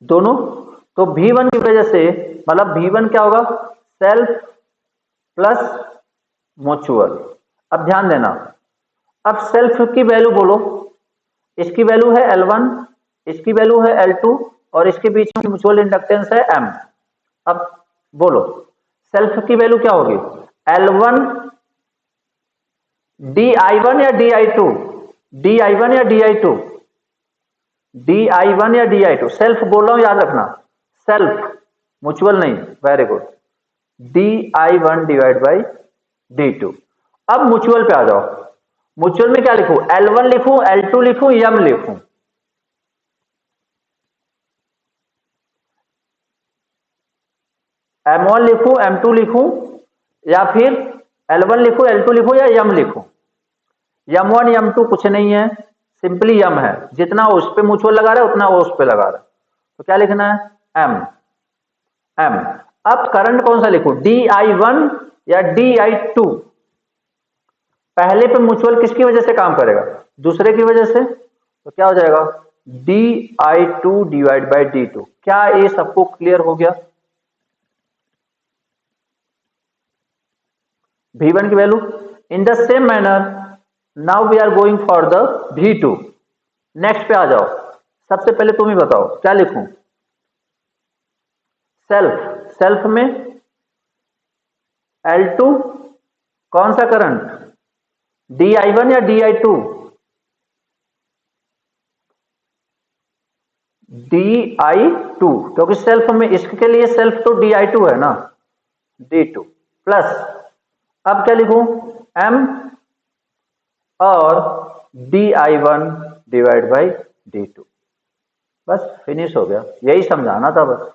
दोनों। तो V1 की वजह से मतलब V1 क्या होगा? Self plus mutual. अब ध्यान देना, अब सेल्फ की वैल्यू बोलो। इसकी वैल्यू है L1, इसकी वैल्यू है L2 और इसके बीच में म्यूचुअल इंडक्टेंस है M। अब बोलो सेल्फ की वैल्यू क्या होगी? L1 DI1 या DI2? DI1 या DI2? DI1 या DI2? सेल्फ बोल रहा हूं, याद रखना, सेल्फ, म्यूचुअल नहीं। Very good. DI1 divide by D2। अब म्यूचुअल पे आ जाओ। म्यूचुअल में क्या लिखूं? L1 लिखूं, L2 लिखूं, M लिखूं? M1 लिखूं, M2 लिखूं, या फिर L1 लिखूं, L2 लिखूं या M लिखूं? M1 M2 कुछ नहीं है, सिंपली M है। जितना उस पे म्यूचुअल लगा रहा है उतना वो उस पे लगा रहा है, तो क्या लिखना है? M। M। अब करंट कौन सा लिखूं? DI1 या DI2? पहले पे म्यूचुअल किसकी वजह से काम करेगा? दूसरे की वजह से। तो क्या हो जाएगा? DI2 divide by D2। क्या ये सबको क्लियर हो गया? V1 की value. In the same manner now we are going for the V2। Next पे आ जाओ। सबसे पहले तुम ही बताओ क्या लिखूं? सेल्फ। सेल्फ में L2 कौन सा करंट? DI1 या DI2? DI2, क्योंकि सेल्फ में इसके लिए सेल्फ तो DI2 है ना, D2 प्लस। अब क्या लिखूं? M और DI1 डिवाइड बाई D2। बस फिनिश हो गया, यही समझाना था बस।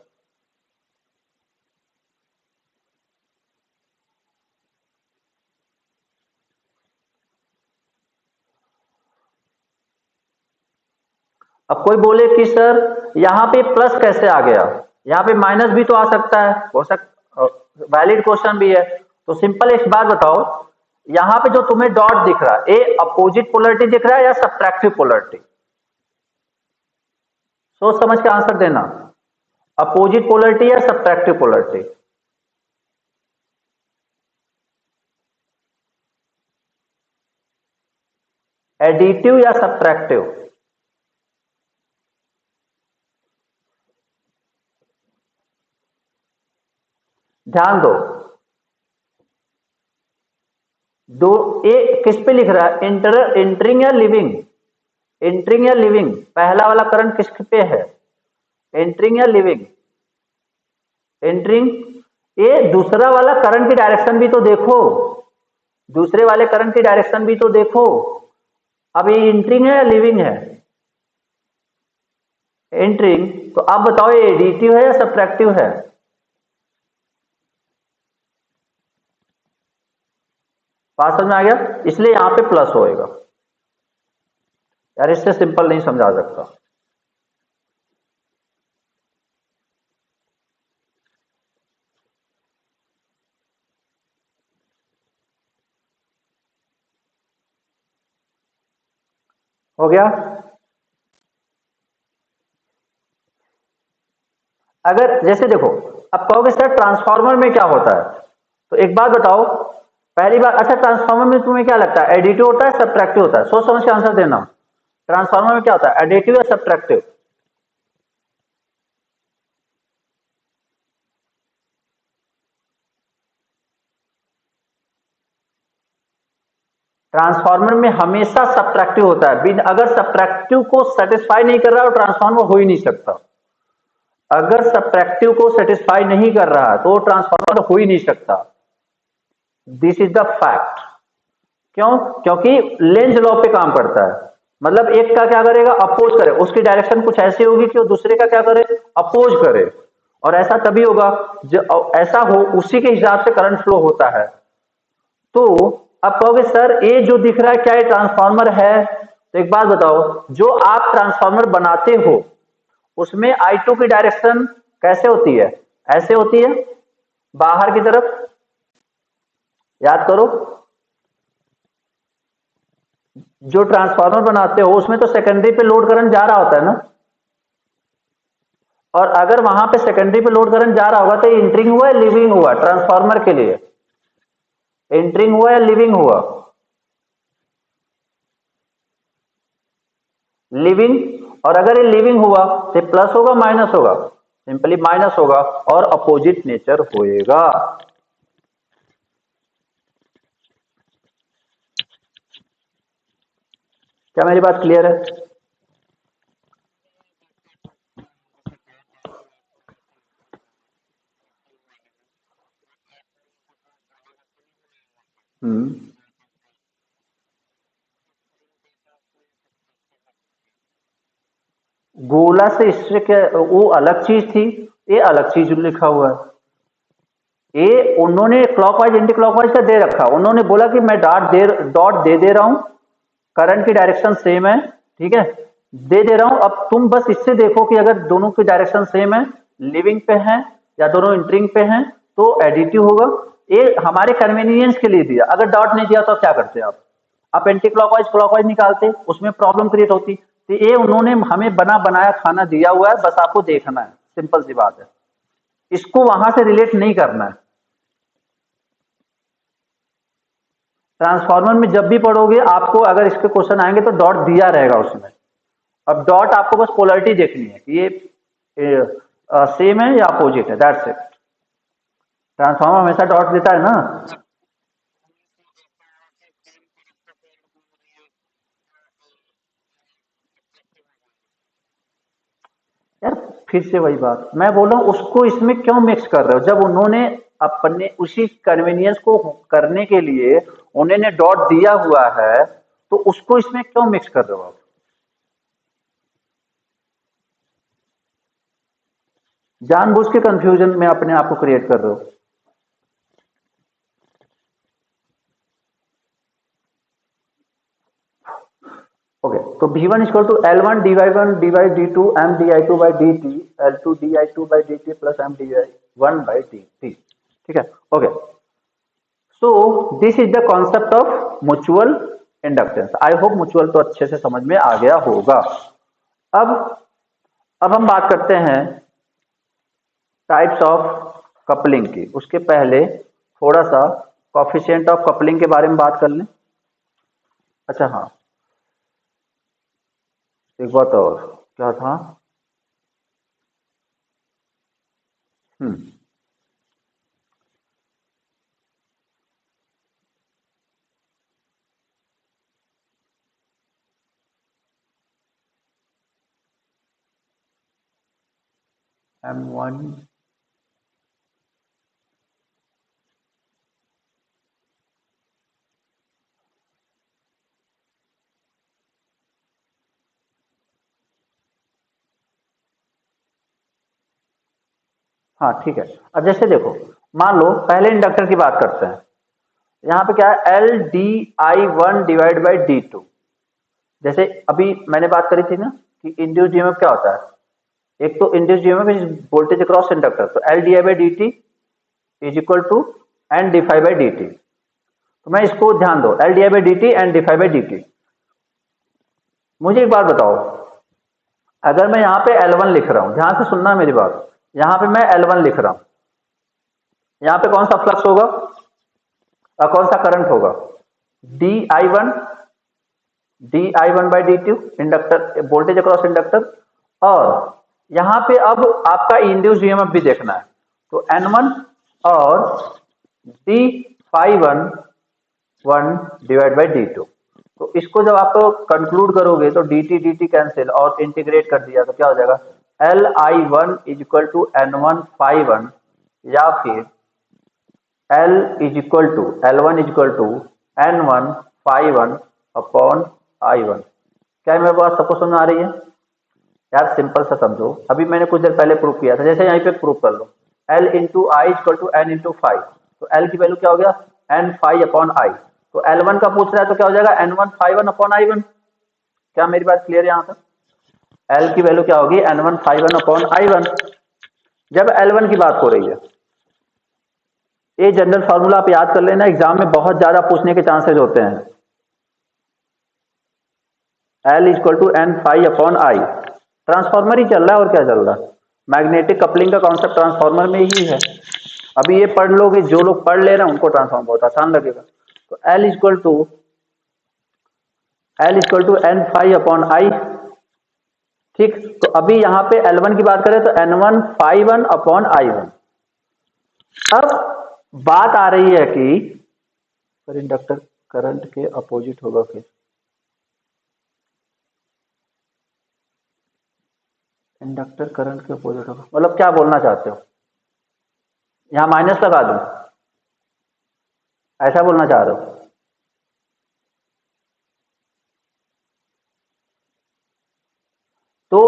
अब कोई बोले कि सर यहां पे प्लस कैसे आ गया, यहां पे माइनस भी तो आ सकता है, हो सकता, वैलिड क्वेश्चन भी है। तो सिंपल एक बात बताओ, यहां पे जो तुम्हें डॉट दिख रहा है, ये अपोजिट पोलरिटी दिख रहा है या सब्ट्रैक्टिव पोलरिटी? सोच समझ के आंसर देना। अपोजिट पोलरिटी या सब्ट्रैक्टिव पोलरिटी? एडिटिव या सब्ट्रैक्टिव? ध्यान दो। दो ए किस पे लिख रहा है? एंटरिंग या लिविंग? एंटरिंग या लिविंग? पहला वाला करंट किस पे है? एंटरिंग या लिविंग? एंटरिंग। ये दूसरा वाला करंट की डायरेक्शन भी तो देखो, दूसरे वाले करंट की डायरेक्शन भी तो देखो। अब ये एंटरिंग है या लिविंग है? एंटरिंग। तो आप बताओ ये एडिटिव है या सब्ट्रैक्टिव है? बात समझ में आ गया? इसलिए यहां पे प्लस होएगा यार, इससे सिंपल नहीं समझा सकता। हो गया? अगर जैसे देखो, अब कहोगे सर ट्रांसफार्मर में क्या होता है, तो एक बात बताओ। पहली बात, अच्छा ट्रांसफार्मर में तुम्हें क्या लगता है, एडिटिव होता है सब्ट्रैक्टिव होता है? सोच समझ के आंसर देना। ट्रांसफार्मर में क्या होता है, एडिटिव या सब्ट्रैक्टिव? ट्रांसफार्मर में हमेशा सब्ट्रैक्टिव होता है, अगर सब्ट्रैक्टिव को सेटिस्फाई नहीं कर रहा है तो ट्रांसफार्मर हो ही नहीं सकता। अगर सब्ट्रैक्टिव को सेटिस्फाई नहीं कर रहा है तो ट्रांसफार्मर हो ही नहीं सकता। This is the fact. क्यों? क्योंकि लेंज लॉ पे काम करता है। मतलब एक का क्या करेगा, अपोज करे, उसकी डायरेक्शन कुछ ऐसी होगी कि वो दूसरे का क्या करे, अपोज करे। और ऐसा तभी होगा जब ऐसा हो, उसी के हिसाब से करंट फ्लो होता है। तो अब कहोगे सर ये जो दिख रहा है क्या ये ट्रांसफार्मर है? तो एक बात बताओ, जो आप ट्रांसफार्मर बनाते हो उसमें I2 की डायरेक्शन कैसे होती है? ऐसे होती है, बाहर की तरफ। याद करो, जो ट्रांसफार्मर बनाते हो उसमें तो सेकेंडरी पे लोड करंट जा रहा होता है ना। और अगर वहां पे सेकेंडरी पे लोड करंट जा रहा होगा तो एंटरिंग हुआ या लीविंग हुआ ट्रांसफार्मर के लिए? एंटरिंग हुआ या लीविंग हुआ? लिविंग। और अगर ये लिविंग हुआ तो प्लस होगा माइनस होगा? सिंपली माइनस होगा और अपोजिट नेचर होएगा। क्या मेरी बात क्लियर है? हम्म। गोला से इससे क्या, वो अलग चीज थी, ये अलग चीज लिखा हुआ है। ये उन्होंने क्लॉकवाइज एंटी क्लॉकवाइज का दे रखा, उन्होंने बोला कि मैं डॉट दे रहा हूं, करंट की डायरेक्शन सेम है, ठीक है, दे रहा हूं। अब तुम बस इससे देखो कि अगर दोनों की डायरेक्शन सेम है, लिविंग पे है या दोनों इंटरिंग पे हैं, तो एडिटिव होगा। ये हमारे कन्वीनियंस के लिए दिया, अगर डॉट नहीं दिया तो क्या करते आप एंटी क्लॉकवाइज क्लॉकवाइज निकालते, उसमें प्रॉब्लम क्रिएट होती। तो ये उन्होंने हमें बना बनाया खाना दिया हुआ है, बस आपको देखना है, सिंपल सी बात है, इसको वहां से रिलेट नहीं करना है। ट्रांसफार्मर में जब भी पढ़ोगे आपको अगर इसके क्वेश्चन आएंगे तो डॉट दिया रहेगा उसमें। अब डॉट आपको बस पोलरिटी देखनी है कि ये सेम है या अपोजिट है, दैट्स इट। ट्रांसफार्मर हमेशा डॉट देता है ना। यार फिर से वही बात मैं बोल रहा हूं, उसको इसमें क्यों मिक्स कर रहे हो जब उन्होंने अपने उसी कन्वीनियंस को करने के लिए उन्होंने डॉट दिया हुआ है, तो उसको इसमें क्यों मिक्स कर रहे हो आप? जानबूझ के कंफ्यूजन में अपने आप को क्रिएट कर रहे हो। ओके, तो V1 equal to L1 dy1 dy d2 m di2 by dt L2 di2 by dt plus m di1 by dt। ठीक है, okay. So this is the concept of mutual inductance. I hope mutual तो अच्छे से समझ में आ गया होगा। अब अब हम बात करते हैं टाइप्स ऑफ कपलिंग की। उसके पहले थोड़ा सा कॉफिशिएंट ऑफ कपलिंग के बारे में बात कर लें। अच्छा हाँ, एक बात और, क्या था? हम्म। M1 हाँ ठीक है। अब जैसे देखो, मान लो पहले इंडक्टर की बात करते हैं। यहाँ पे क्या है, L D I one divide by d t. जैसे अभी मैंने बात करी थी ना कि इंड्यूस ईएमएफ क्या होता है, एक तो induced EMF is voltage across inductor, तो L D I by D T is equal to N D phi by D T. तो मैं इसको ध्यान दो, L D I by D T N D phi by D T. मुझे एक बात बताओ, अगर मैं यहाँ पे L1 लिख रहा हूं, ध्यान से सुनना मेरी बात, यहाँ पे मैं L1 लिख रहा हूं, यहाँ पे कौन सा फ्लक्स होगा और कौन सा करंट होगा? D I one by d t, inductor voltage across inductor. और यहां पे अब आपका इंड्यूस ईएमएफ भी देखना है, तो N1 और D phi one 1 divide by D two. तो इसको जब आप कंक्लूड करोगे तो dt कैंसिल और इंटीग्रेट कर दिया तो क्या हो जाएगा, Li1 is equal to N1 phi1 या फिर L1 is equal to N1 phi1 upon I1। क्या मेरे बात सबको समझ आ रही है यार? सिंपल सा समझो, अभी मैंने कुछ देर पहले प्रूव किया था, जैसे यहीं पे प्रूव कर लो, L into I equal to N into phi, तो L की वैल्यू क्या हो गया, एन फाइव अपॉन आई। तो L1 का पूछ रहा है तो क्या हो जाएगा, N1 phi1 अपॉन I1। क्या मेरी बात क्लियर है यहाँ पे? L की वैल्यू क्या होगी, N1 phi1 अपॉन I1 जब L1 की बात हो रही है। ये जनरल फार्मूला आप याद कर लेना, एग्जाम में बहुत ज्यादा पूछने के चांसेस होते हैं। L equal to N five upon I, transformer ही चल रहा है और क्या चल रहा है, मैग्नेटिक कपलिंग का कॉन्सेप्ट ट्रांसफॉर्मर में ही है। अभी ये पढ़ लोगे, जो लोग पढ़ ले रहे हैं उनको ट्रांसफॉर्मर बहुत आसान लगेगा। तो L equal to N five upon I, ठीक। तो अभी यहाँ पे L1 की बात करें तो N1 phi1 अपॉन I1। अब बात आ रही है कि पर इंडक्टर करंट के अपोजिट होगा, फिर इंडक्टर करंट के अपोजिट होगा मतलब क्या बोलना चाहते हो, यहां माइनस लगा दूं, ऐसा बोलना चाह रहे हो? तो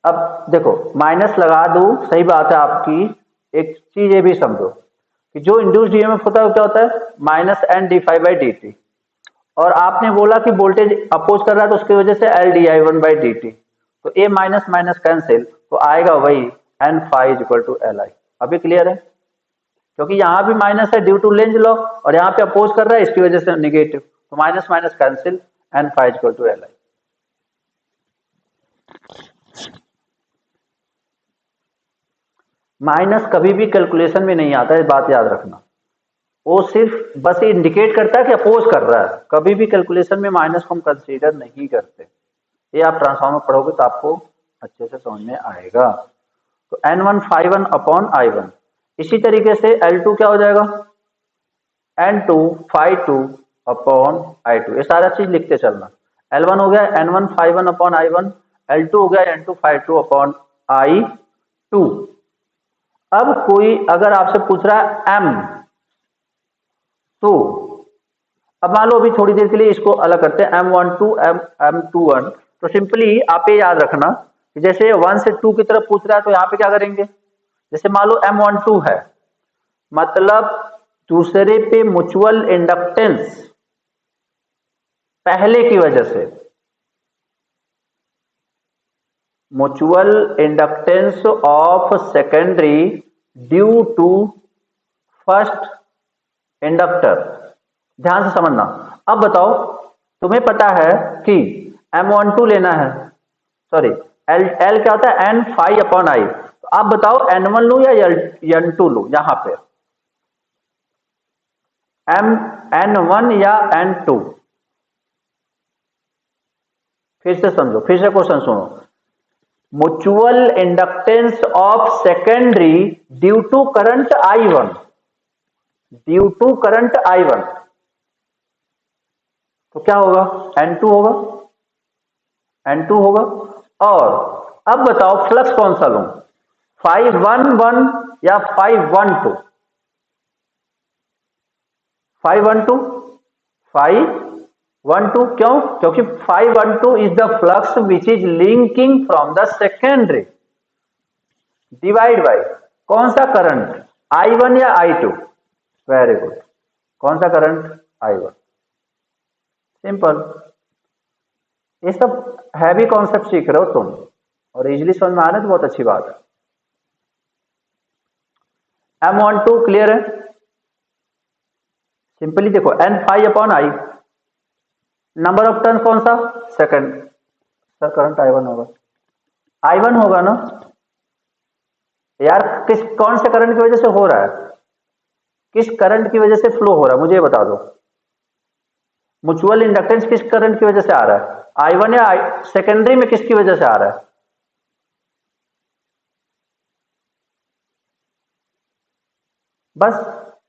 अब देखो, माइनस लगा दूं सही बात है आपकी। एक चीज ये भी समझो कि जो इंड्यूस्ड ईएमएफ होता है वो क्या होता है, minus N d phi by D t. और आपने बोला कि वोल्टेज अपोज कर रहा है तो उसकी वजह से L D I one by D T. तो ए माइनस माइनस कैंसिल, तो आएगा वही N phi is equal to L I. अभी क्लियर है? क्योंकि यहां भी माइनस है ड्यू टू लेंज लॉ, और यहाँ पे अपोज कर रहा है इसकी वजह से निगेटिव, तो minus minus cancel, N phi equal to L I. Minus कभी भी कैलकुलेशन में नहीं आता है, बात याद रखना। वो सिर्फ बस इंडिकेट करता है कि अपोज कर रहा है, कभी भी कैलकुलेशन में माइनस को हम कंसीडर नहीं करते। ये आप ट्रांसफॉर्मर पढ़ोगे तो आपको अच्छे से समझ में आएगा। तो N1 phi1 अपॉन I1, इसी तरीके से L2 क्या हो जाएगा, N2 phi2 अपॉन I2। ये सारा चीज लिखते चलना। L1 हो गया N1 phi1 upon I1, L2 हो गया N2 phi2 अपॉन I2। अब कोई अगर आपसे पूछ रहा है M, तो अब मान लो अभी थोड़ी देर के लिए इसको अलग करते हैं, M12 M21। तो सिंपली आप ये याद रखना कि जैसे 1 से 2 की तरफ पूछ रहा है तो यहाँ पे क्या करेंगे, जैसे मान लो M12 है, मतलब दूसरे पे म्यूचुअल इंडक्टेंस पहले की वजह से, mutual inductance of secondary due to first inductor. ध्यान से समझना। अब बताओ, तुम्हें पता है कि M12 लेना है, सॉरी L क्या होता है, एन फाइव अपॉन आई। तो आप बताओ N1 लू या N2 लू, यहां पे N1 या N2? फिर से समझो, फिर से क्वेश्चन सुनो। Mutual inductance of secondary due to current I1, due to current I1, तो क्या होगा, N2 होगा, N2 होगा। और अब बताओ फ्लक्स कौन सा लूं, 511 या 512? 512, 512 क्यों, क्योंकि 512 is the flux which is linking from the secondary divide by कौन सा करंट, I1 या I2? वेरी गुड, कौन सा करंट, I1। सिंपल। ये सब हैवी कॉन्सेप्ट सीख रहे हो तुम और इजिली समझ में आ रहे हैं तो बहुत अच्छी बात है। M12 क्लियर है? सिंपली देखो N five upon I, number of turn कौन सा, सेकंड, सर करंट I1 होगा, I1 होगा ना यार। किस कौन से करंट की वजह से हो रहा है, किस करंट की वजह से फ्लो हो रहा है, मुझे ये बता दो। म्यूचुअल इंडक्टेंस किस करंट की वजह से आ रहा है, I1 या सेकेंडरी में किसकी वजह से आ रहा है? बस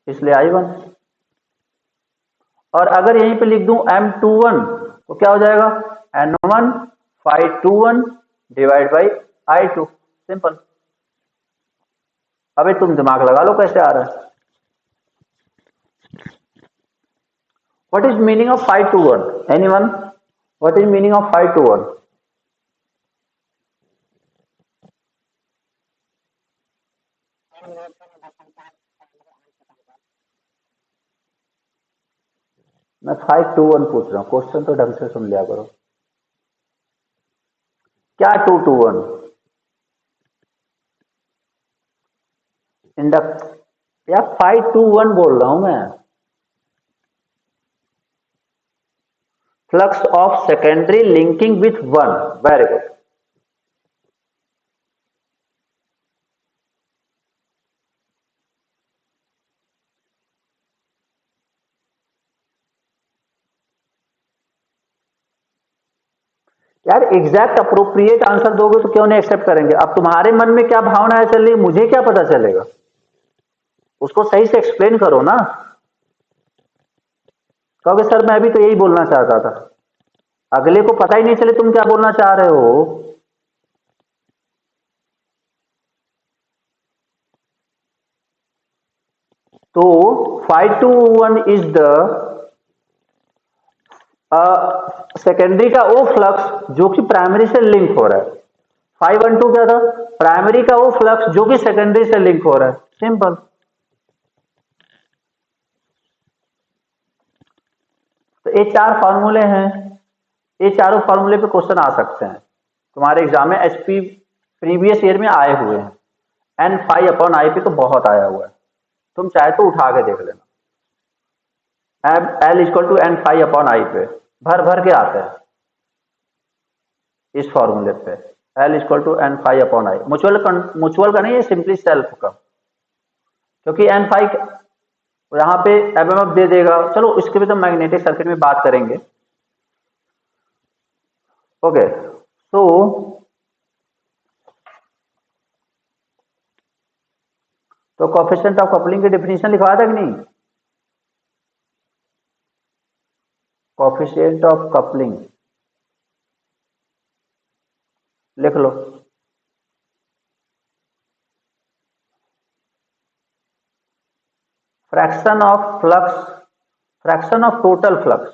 इसलिए I1। और अगर यहीं पे लिख दूं M21 तो क्या हो जाएगा, N1 phi 21 divide by I2, simple. अबे तुम दिमाग लगा लो कैसे आ रहा है। What is meaning of phi 21, anyone, what is meaning of phi 21? मैं 521 पूछ रहा हूँ, क्वेश्चन तो ढंग से सुन लिया करो। क्या 221? इंडक्ट, या 521 बोल रहा हूं मैं, flux of secondary linking with 1। Very good. यार एग्जैक्ट अप्रोप्रिएट आंसर दोगे तो क्यों नहीं एक्सेप्ट करेंगे। अब तुम्हारे मन में क्या भावना है चल रही, मुझे क्या पता चलेगा, उसको सही से एक्सप्लेन करो ना। कहोगे सर मैं भी तो यही बोलना चाहता था, अगले को पता ही नहीं चले तुम क्या बोलना चाह रहे हो। तो 521 इज द सेकेंडरी का वो फ्लक्स जो कि प्राइमरी से लिंक हो रहा है। 512 क्या था, प्राइमरी का वो फ्लक्स जो कि सेकेंडरी से लिंक हो रहा है, सिंपल। तो ये चार फॉर्मूले हैं, ये चारों फॉर्मूले पे क्वेश्चन आ सकते हैं तुम्हारे एग्जाम में, एचपी प्रीवियस ईयर में आए हुए हैं। एन फाई अपॉन आई पे तो बहुत आया हुआ है, तुम चाहे तो उठा के देख लेना। L equal to N phi upon I पे भर भर के आते हैं इस फॉर्मूले पे। L equal to N phi upon I, mutual का नहीं है, सिंपली सेल्फ का, क्योंकि एन फाई यहाँ पे एमएमएफ दे देगा। चलो इसके भी तो मैग्नेटिक सर्किट में बात करेंगे। ओके, तो कोएफिशिएंट ऑफ कपलिंग की डेफिनेशन लिखवाया था कि नहीं? कोएफिशिएंट ऑफ कपलिंग लिख लो। Fraction of flux, fraction of total flux,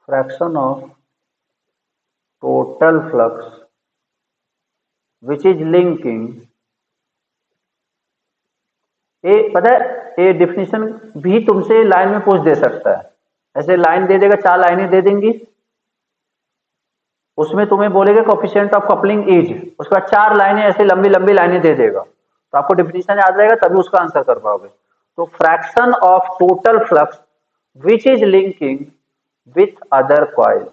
fraction of total flux which is linking. ये पता है, ये डिफिनीशन भी तुमसे लाइन में पूछ दे सकता है। ऐसे लाइन दे देगा, चार लाइनें दे देंगी, उसमें तुम्हें बोलेगा कोएफिशिएंट ऑफ कपलिंग इज, उसके बाद चार लाइनें ऐसे लंबी लंबी लाइनें दे देगा, तो आपको डिफिनीशन याद रहेगा तभी उसका आंसर कर पाओगे। तो fraction of total flux which is linking with other coil,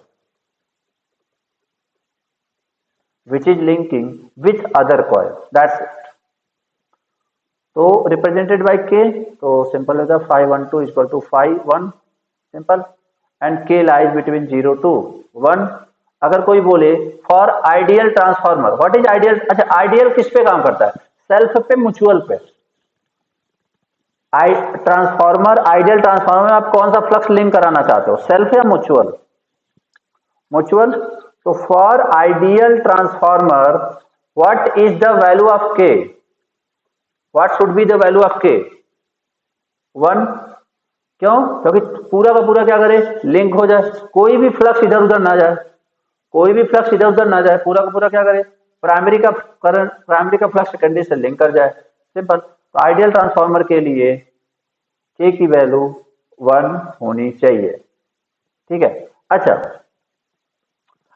which is linking with other coil, that's it. तो रिप्रेजेंटेड बाय के, तो सिंपल होगा 512 इक्वल टू 5 1, सिंपल। एंड के लाइज बिटवीन 0 to 1। अगर कोई बोले for ideal transformer, what is ideal, अच्छा ideal किस पे काम करता है, सेल्फ पे, म्यूचुअल पे। ट्रांसफॉर्मर, आइडियल ट्रांसफॉर्मर में आप कौन सा फ्लक्स लिंक कराना चाहते हो, सेल्फ या म्यूचुअल? म्यूचुअल। तो for ideal transformer what is the value of K, what should be the value of K? 1। क्यों? क्योंकि पूरा का पूरा क्या करे, लिंक हो जाए, कोई भी फ्लक्स इधर उधर ना जाए, कोई भी फ्लक्स इधर उधर ना जाए, पूरा का पूरा क्या करे, प्राइमरी का करंट, प्राइमरी का फ्लक्स सेकेंडरी से लिंक कर जाए, सिंपल। तो आइडियल ट्रांसफार्मर के लिए के की वैल्यू 1 होनी चाहिए, ठीक है। अच्छा,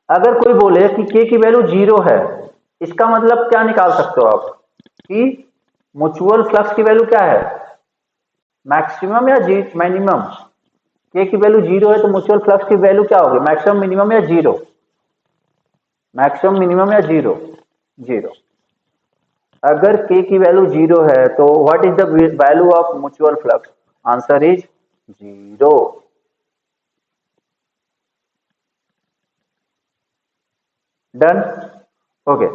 अगर कोई बोले कि के की वैल्यू 0 है, इसका मतलब क्या निकाल सकते हो आप कि म्यूचुअल फ्लक्स की वैल्यू क्या है, मैक्सिमम या मिनिमम। के की वैल्यू 0 है तो म्यूचुअल फ्लक्स की वैल्यू क्या होगी, मैक्सिमम मिनिमम या जीरो, मैक्सिमम मिनिमम या जीरो, जीरो। अगर के की वैल्यू 0 है तो what is the value of mutual flux, answer is 0। Done, okay.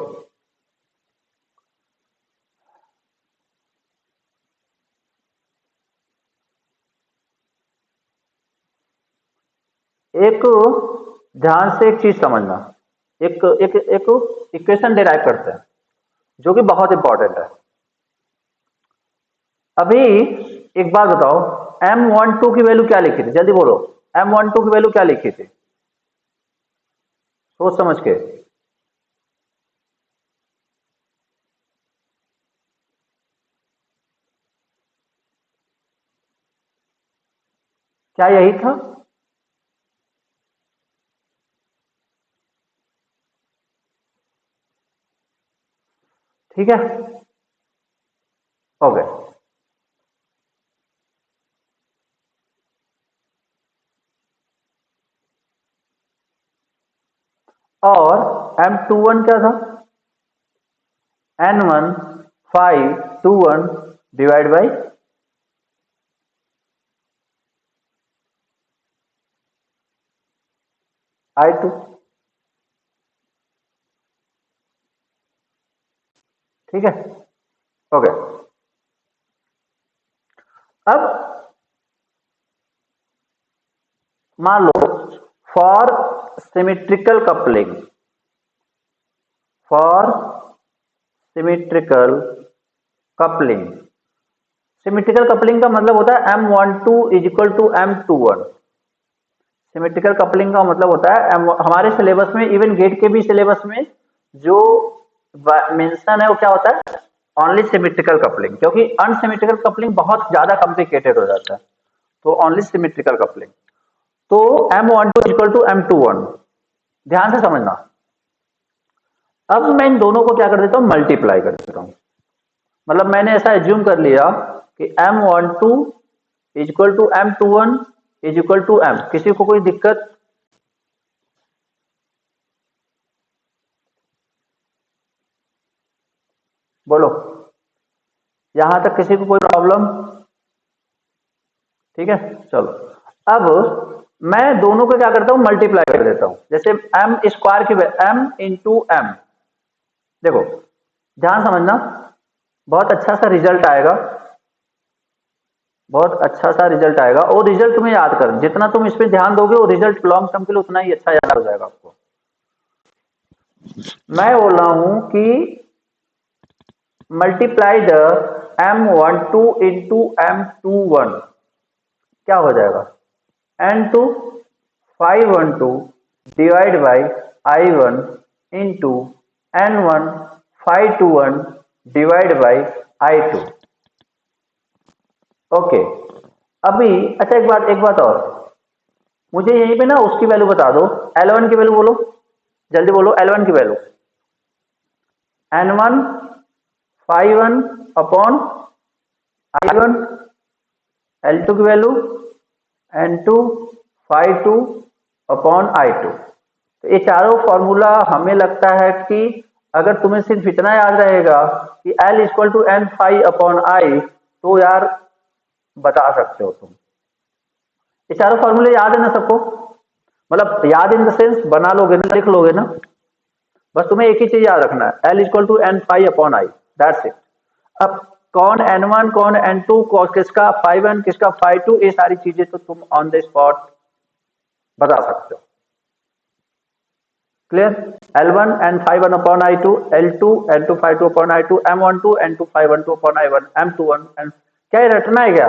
एक ध्यान से एक चीज समझना, एक एक एक इक्वेशन डिराइव करते हैं जो कि बहुत इंपॉर्टेंट है। अभी एक बात बताओ, M12 की वैल्यू क्या लिखी थी, जल्दी बोलो। M12 की वैल्यू क्या लिखी थी, सोच समझ के। क्या यही था? ठीक है, ओके। और M21 क्या था? N1 521 divide by I2। ठीक है, ओके। अब मान लो for symmetrical coupling, for symmetrical coupling, symmetrical coupling का मतलब होता है M12 is equal to M21। Symmetrical coupling का मतलब होता है हमारे सिलेबस में, इवन गेट के भी सिलेबस में जो मेंशन है वो क्या होता है, ओनली सिमेट्रिकल कपलिंग, क्योंकि अनसिमेट्रिकल कपलिंग बहुत ज्यादा कॉम्प्लिकेटेड हो जाता है, तो ओनली सिमेट्रिकल कपलिंग। तो M12 इक्वल टू M21, ध्यान से समझना। अब मैं इन दोनों को क्या कर देता हूं, मल्टीप्लाई कर देता हूं। मतलब मैंने ऐसा एज्यूम कर लिया कि M12 equal to M21 is equal to M। किसी को कोई दिक्कत? बोलो, यहां तक किसी को कोई प्रॉब्लम? ठीक है, चलो। अब मैं दोनों को क्या करता हूं, मल्टीप्लाई कर देता हूं। जैसे M स्क्वायर की M इंटू M, देखो ध्यान समझना, बहुत अच्छा सा रिजल्ट आएगा, बहुत अच्छा सा रिजल्ट आएगा। और रिजल्ट तुम्हें याद कर, जितना तुम इस पे ध्यान दोगे वो रिजल्ट लॉन्ग टर्म के लिए उतना ही अच्छा याद हो जाएगा आपको। मैं बोल रहा हूं कि multiply the M12 into M21, क्या हो जाएगा, N2 512 divide by I1 into N1 521 divide by I2। Okay. अभी अच्छा, एक बात और, मुझे यहीं पे ना उसकी वैल्यू बता दो, L1 की वैल्यू बोलो, जल्दी बोलो L1 की value. N1 5 1 upon I1, L2 की वैल्यू N2 5 2 अपॉन I2। तो ये चारों फॉर्मूला हमें लगता है कि अगर तुम्हें सिर्फ इतना याद रहेगा कि L equal to N 5 upon I, तो यार बता सकते हो तुम। ये चारों फॉर्मूले याद है ना सबको? मतलब याद इन द सेंस बना लोगे ना, लिख लोगे ना? बस तुम्हें एक ही चीज याद रखना है, L equal to N 5 upon I, that's it. अब कौन N1 कौन N2 किसका 5 1 किसका 5 2, ये सारी चीजें तो तुम ऑन द स्पॉट बता सकते हो। Clear? L1 N 5 1 upon I2, L2 N2 5 2 upon I2, M12 N2 5 1 2 upon I1, M21 N। क्या ये रटना है क्या?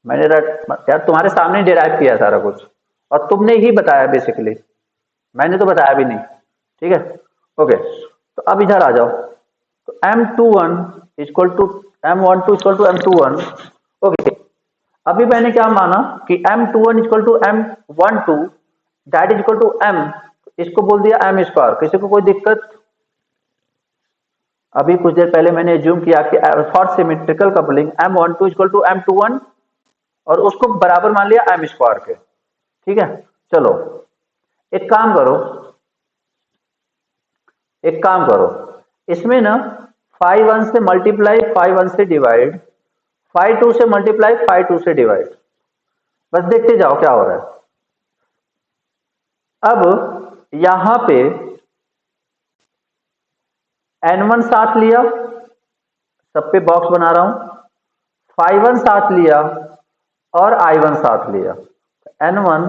मैंने यार तुम्हारे सामने डिराइव किया सारा कुछ, और तुमने ही बताया बेसिकली, मैंने तो बताया भी नहीं। ठीक है, ओके। तो अब इधर आ जाओ, तो M21 equal to M12 equal to M21। Okay, अभी मैंने क्या माना कि M21 equal to M12 that is equal to M, इसको बोल दिया M स्क्वायर। किसी को कोई दिक्कत? अभी कुछ देर पहले मैंने एज्यूम किया कि for symmetrical coupling M12 equal to M21, और उसको बराबर मान लिया M स्क्वायर के। ठीक है, चलो एक काम करो, एक काम करो, इसमें ना 5 1 से मल्टीप्लाई 5 1 से डिवाइड, 5 2 से मल्टीप्लाई 5 2 से डिवाइड, बस देखते जाओ क्या हो रहा है। अब यहां पे N1 साथ लिया, सब पे बॉक्स बना रहा हूं, 5 1 साथ लिया और I1 साथ लिया, N1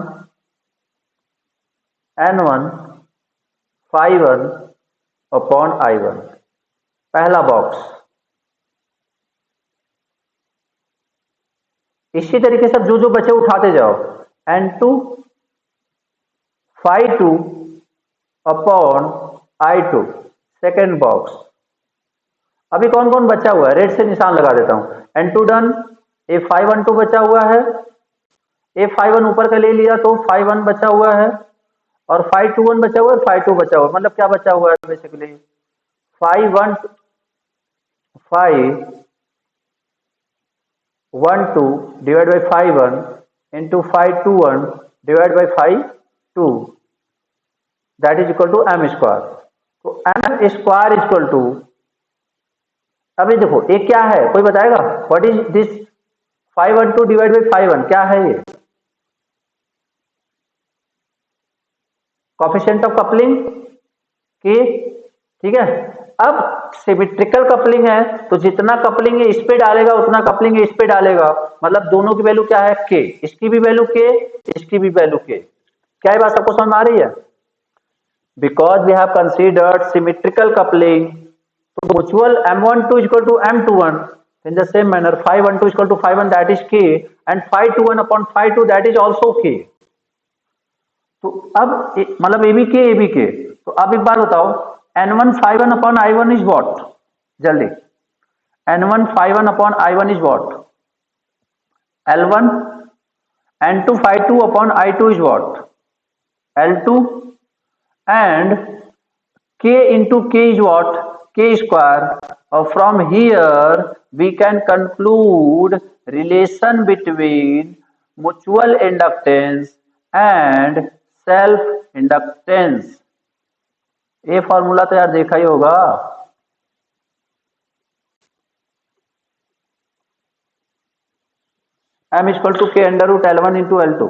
N1 phi1 upon I1, पहला बॉक्स। इसी तरीके से जो जो बचे उठाते जाओ, N2 phi2 upon I2, second box. अभी कौन कौन बचा हुआ है, रेड से निशान लगा देता हूं। N2 डन, A512 बचा हुआ है, A51 ऊपर का ले लिया तो phi1 बचा हुआ है, और phi21 बचा हुआ है, phi2 बचा हुआ है। मतलब क्या बचा हुआ है basically, phi1 phi12 divide by phi1 into phi21 divide by phi2, that is equal to m square. तो m स्क्वायर इक्वल टू, अभी देखो ये क्या है, कोई बताएगा what is this, 512 divide by 5 1 क्या है ये, कोफिशिएंट ऑफ कपलिंग के, ठीक है। अब सिमेट्रिकल कपलिंग है तो जितना कपलिंग है इस पे डालेगा उतना कपलिंग है इस पे डालेगा, मतलब दोनों की वैल्यू क्या है, के, इसकी भी वैल्यू के, इसकी भी वैल्यू के। क्या ये बात सबको समझ में आ रही है? Because we have considered symmetrical coupling, तो mutual M12 is equal to M21, in the same manner phi12 is equal to phi1, that is K, and phi21 upon phi2 that is also K। तो अब मतलब A B के, A B के। तो अब एक बार बताओ, N1 phi1 upon I1 is what, जल्दी, N1 phi1 upon I1 is what, L1, N2 phi2 upon I2 is what, L2, and K into K is what, K square। From here we can conclude relation between mutual inductance and self inductance। ये formula तो यार देखा ही होगा। M equal to K under root L1 into L2।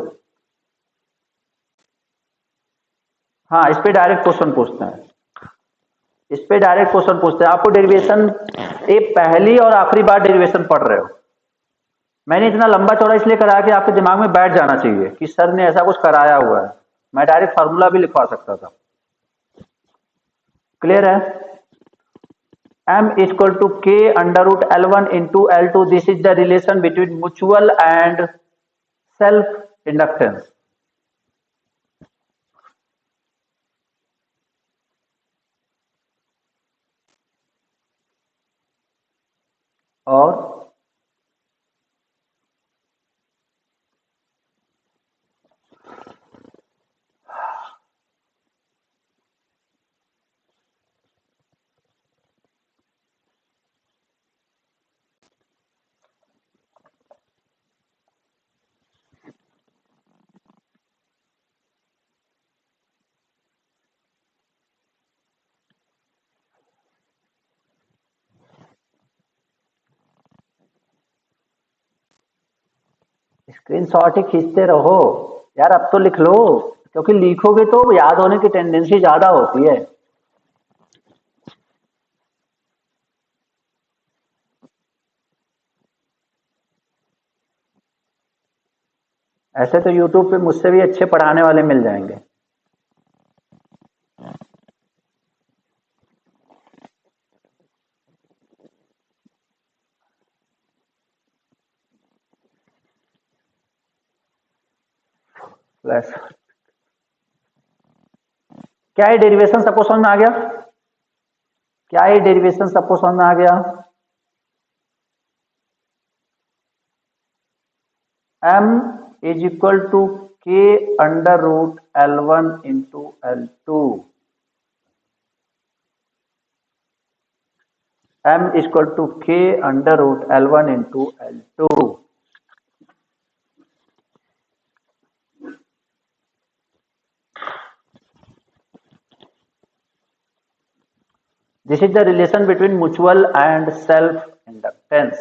हाँ, इस पे direct question पूछते हैं, इस पे डायरेक्ट क्वेश्चन पूछते हैं। आपको डेरिवेशन, ये पहली और आखिरी बार डेरिवेशन पढ़ रहे हो। मैंने इतना लंबा चौड़ा इसलिए कराया कि आपके दिमाग में बैठ जाना चाहिए कि सर ने ऐसा कुछ कराया हुआ है। मैं डायरेक्ट फार्मूला भी लिखवा सकता था। क्लियर है? M equal to K under root L1 into L2, this is the relation between mutual and self inductance. और स्क्रीनशॉट ही खींचते रहो यार, अब तो लिख लो, क्योंकि लिखोगे तो याद होने की टेंडेंसी ज्यादा होती है। ऐसे तो यूट्यूब पे मुझसे भी अच्छे पढ़ाने वाले मिल जाएंगे। क्या ये डेरिवेशन सबको समझ में आ गया? क्या ये डेरिवेशन सबको समझ में आ गया? M is equal to K under root L1 into L2। M equal to K under root L1 into L2। This is the relation between mutual and self inductance।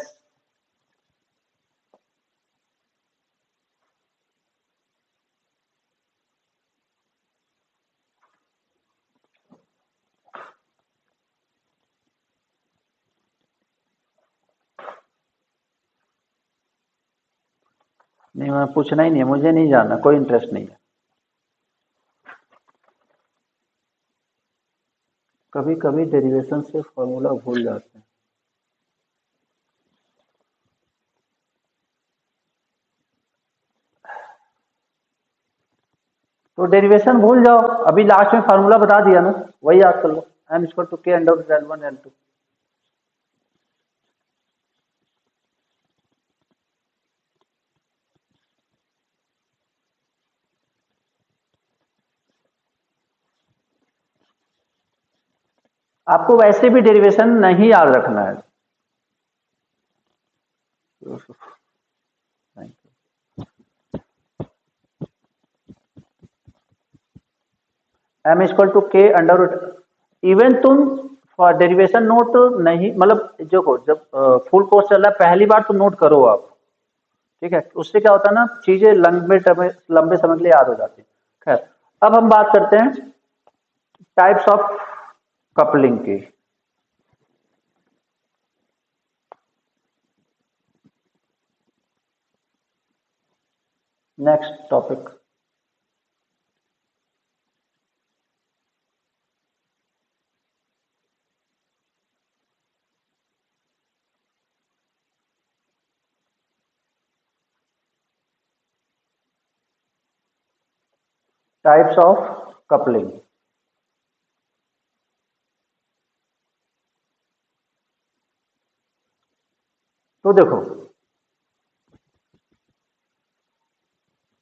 नहीं, मैं पूछना ही नहीं है, मुझे नहीं जानना, कोई इंटरेस्ट नहीं है। कभी कभी डेरिवेशन से फॉर्मूला भूल जाते हैं। तो डेरिवेशन भूल जाओ, अभी लास्ट में फार्मूला बता दिया ना, वही याद कर लो, M equal to K under root L1 L2। आपको वैसे भी डेरिवेशन नहीं याद रखना है। M equal to K under root. Even तुम डेरिवेशन नोट नहीं, मतलब जो को जब फुल कोर्स चल रहा है पहली बार तुम नोट करो आप, ठीक है, उससे क्या होता है ना, चीजें लंबे समय के लिए याद हो जाती है। खैर, अब हम बात करते हैं टाइप्स ऑफ कपलिंग की। Next topic, types of coupling. तो देखो,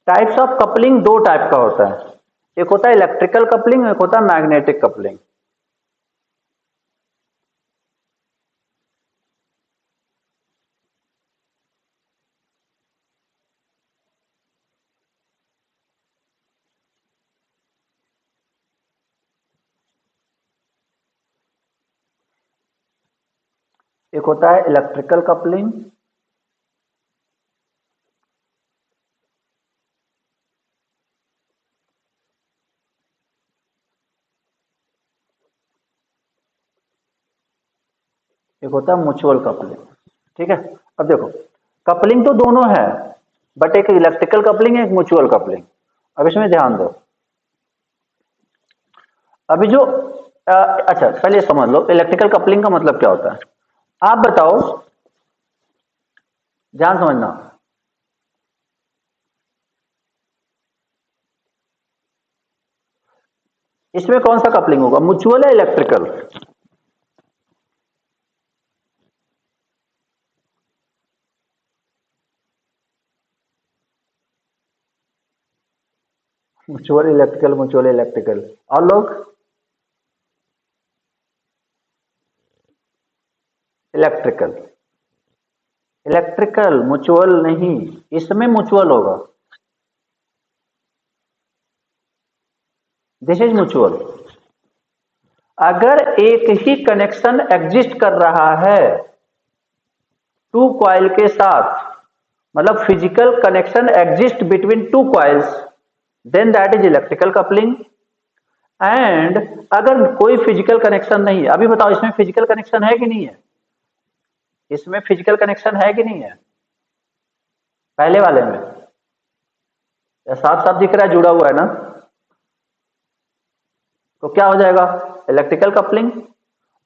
टाइप्स ऑफ कपलिंग दो टाइप का होता है, एक होता है इलेक्ट्रिकल कपलिंग, एक होता है मैग्नेटिक कपलिंग। एक होता है इलेक्ट्रिकल कपलिंग, एक होता है म्यूचुअल कपलिंग। ठीक है, अब देखो, कपलिंग तो दोनों है, बट एक इलेक्ट्रिकल कपलिंग है, एक म्यूचुअल कपलिंग। अब इसमें ध्यान दो, अभी जो अच्छा पहले समझ लो इलेक्ट्रिकल कपलिंग का मतलब क्या होता है। आप बताओ, ध्यान समझना, इसमें कौन सा कपलिंग होगा, म्यूचुअल या electrical? Mutual electrical, mutual electrical. और लोग इलेक्ट्रिकल, इलेक्ट्रिकल म्यूचुअल नहीं, इसमें म्यूचुअल होगा, दिस इज म्यूचुअल। अगर एक ही कनेक्शन एग्जिस्ट कर रहा है टू कॉइल के साथ, मतलब physical connection exist between two coils, then that is electrical coupling. And अगर कोई फिजिकल कनेक्शन नहीं है, अभी बताओ इसमें फिजिकल कनेक्शन है कि नहीं है, इसमें फिजिकल कनेक्शन है कि नहीं है, पहले वाले में या साफ साफ दिख रहा है जुड़ा हुआ है ना, तो क्या हो जाएगा, इलेक्ट्रिकल कपलिंग।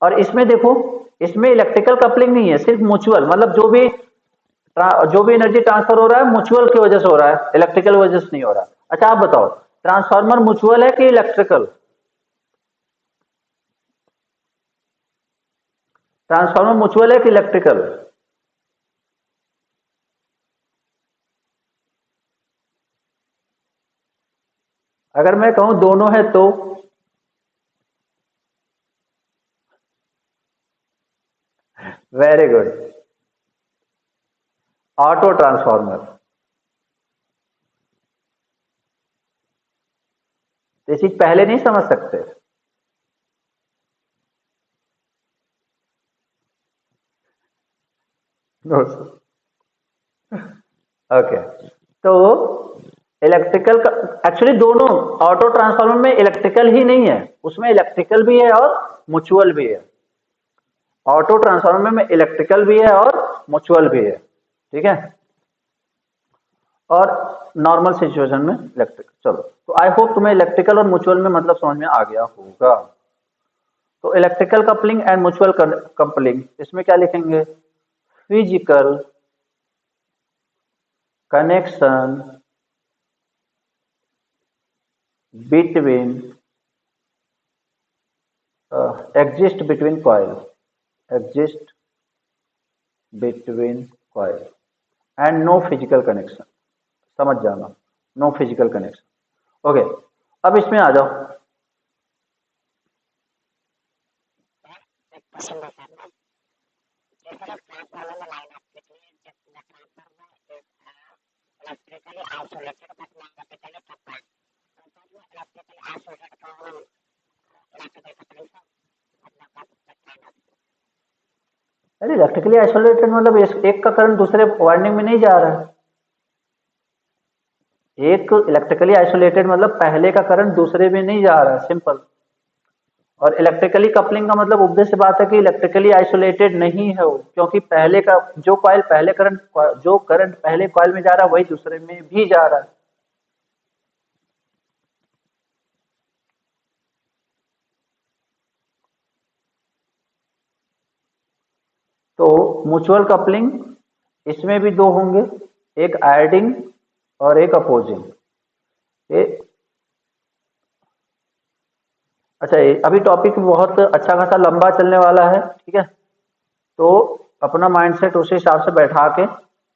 और इसमें देखो, इसमें इलेक्ट्रिकल कपलिंग नहीं है, सिर्फ म्यूचुअल, मतलब जो भी एनर्जी ट्रांसफर हो रहा है म्यूचुअल की वजह से हो रहा है, इलेक्ट्रिकल वजह से नहीं हो रहा। अच्छा आप बताओ, ट्रांसफार्मर म्यूचुअल है कि इलेक्ट्रिकल? ट्रांसफार्मर म्यूचुअल है कि इलेक्ट्रिकल? अगर मैं कहूं दोनों है तो? Very good, auto transformer. ये चीज पहले नहीं समझ सकते? ओके, तो इलेक्ट्रिकल का एक्चुअली दोनों, ऑटो ट्रांसफार्मर में इलेक्ट्रिकल ही नहीं है, उसमें इलेक्ट्रिकल भी है और म्यूचुअल भी है। ऑटो ट्रांसफार्मर में इलेक्ट्रिकल भी है और म्यूचुअल भी है, ठीक है, और नॉर्मल सिचुएशन में इलेक्ट्रिकल। चलो, तो आई होप तुम्हें इलेक्ट्रिकल और म्यूचुअल में मतलब समझ में आ गया होगा। तो electrical coupling and mutual coupling, इसमें क्या लिखेंगे? Physical connection between exist between coil, exist between coil and no physical connection, समझ जाना, नो फिजिकल कनेक्शन। ओके, अब इसमें आ जाओ। अरे इलेक्ट्रिकली आइसोलेटेड मतलब एक का करंट दूसरे वाइंडिंग में नहीं जा रहा है। एक इलेक्ट्रिकली आइसोलेटेड मतलब पहले का करंट दूसरे में नहीं जा रहा है, सिंपल। और इलेक्ट्रिकली कपलिंग का मतलब उपदेश से बात है कि इलेक्ट्रिकली आइसोलेटेड नहीं है वो, क्योंकि पहले का जो कॉइल पहले करंट जो करंट पहले कॉइल में जा रहा है वही दूसरे में भी जा रहा है। तो म्यूचुअल कपलिंग इसमें भी दो होंगे, एक एडिंग और एक अपोजिंग। अच्छा, अभी टॉपिक बहुत अच्छा खासा लंबा चलने वाला है, ठीक है, तो अपना माइंडसेट उसी हिसाब से बैठा के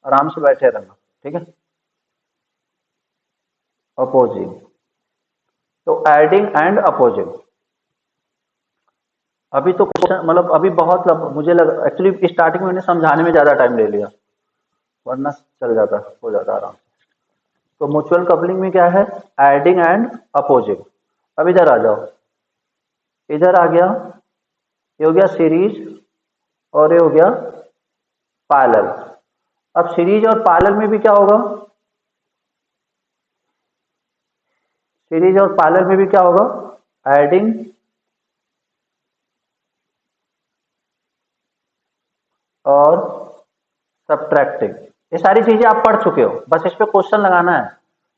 आराम से बैठे रहना, ठीक है। अपोजिंग, तो एडिंग एंड अपोजिंग। अभी तो क्वेश्चन मतलब अभी बहुत मुझे लग एक्चुअली स्टार्टिंग में मैंने समझाने में ज्यादा टाइम ले लिया, वरना चल जाता हो जाता आराम से। तो म्यूचुअल कपलिंग में क्या है? Adding and opposing. अब इधर आ जाओ, इधर आ गया, ये हो गया सीरीज और ये हो गया पैरेलल। अब सीरीज और पैरेलल में भी क्या होगा? सीरीज और पैरेलल में भी क्या होगा? एडिंग और सब्ट्रैक्टिंग। ये सारी चीजें आप पढ़ चुके हो, बस इस पे क्वेश्चन लगाना है।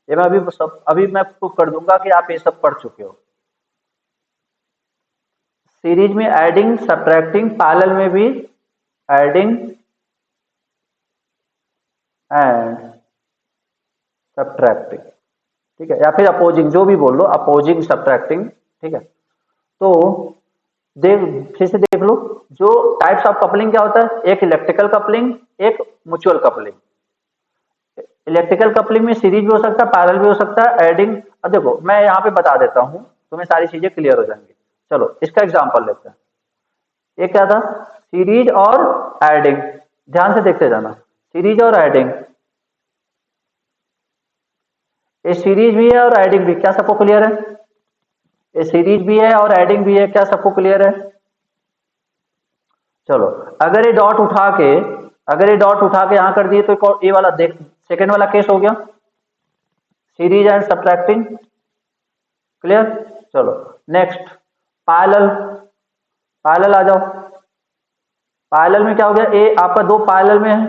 ये मैं अभी मैं प्रूफ कर दूंगा कि आप ये सब पढ़ चुके हो। सीरीज में एडिंग सब्ट्रैक्टिंग, पैरेलल में भी एडिंग एंड सब्ट्रैक्टिंग, ठीक है, या फिर अपोजिंग, जो भी बोल लो, अपोजिंग सब्ट्रैक्टिंग, ठीक है। तो देख, फिर से देख लो, जो टाइप्स ऑफ कपलिंग क्या होता है? एक इलेक्ट्रिकल कपलिंग, एक म्यूचुअल कपलिंग। इलेक्ट्रिकल कपलिंग में सीरीज भी हो सकता है, पैरेलल भी हो सकता है, एडिंग। अब देखो मैं यहाँ पे बता देता हूँ, तुम्हें सारी चीजें क्लियर हो जाएंगी। चलो इसका एग्जांपल लेते हैं। ये क्या था? सीरीज और एडिंग। ध्यान से देखते जाना, सीरीज और एडिंग। ये सीरीज भी है और एडिंग भी, क्या सबको क्लियर है? ये सीरीज भी है और एडिंग भी है, क्या सबको क्लियर है? चलो, अगर ये डॉट उठा के यहां कर दिए तो ये वाला देख, सेकेंड वाला केस हो गया, सीरीज एंड सब्ट्रैक्टिंग। क्लियर? चलो नेक्स्ट, पैरेलल। पैरेलल आ जाओ। पैरेलल में क्या हो गया? ए आपका दो पैरेलल में है,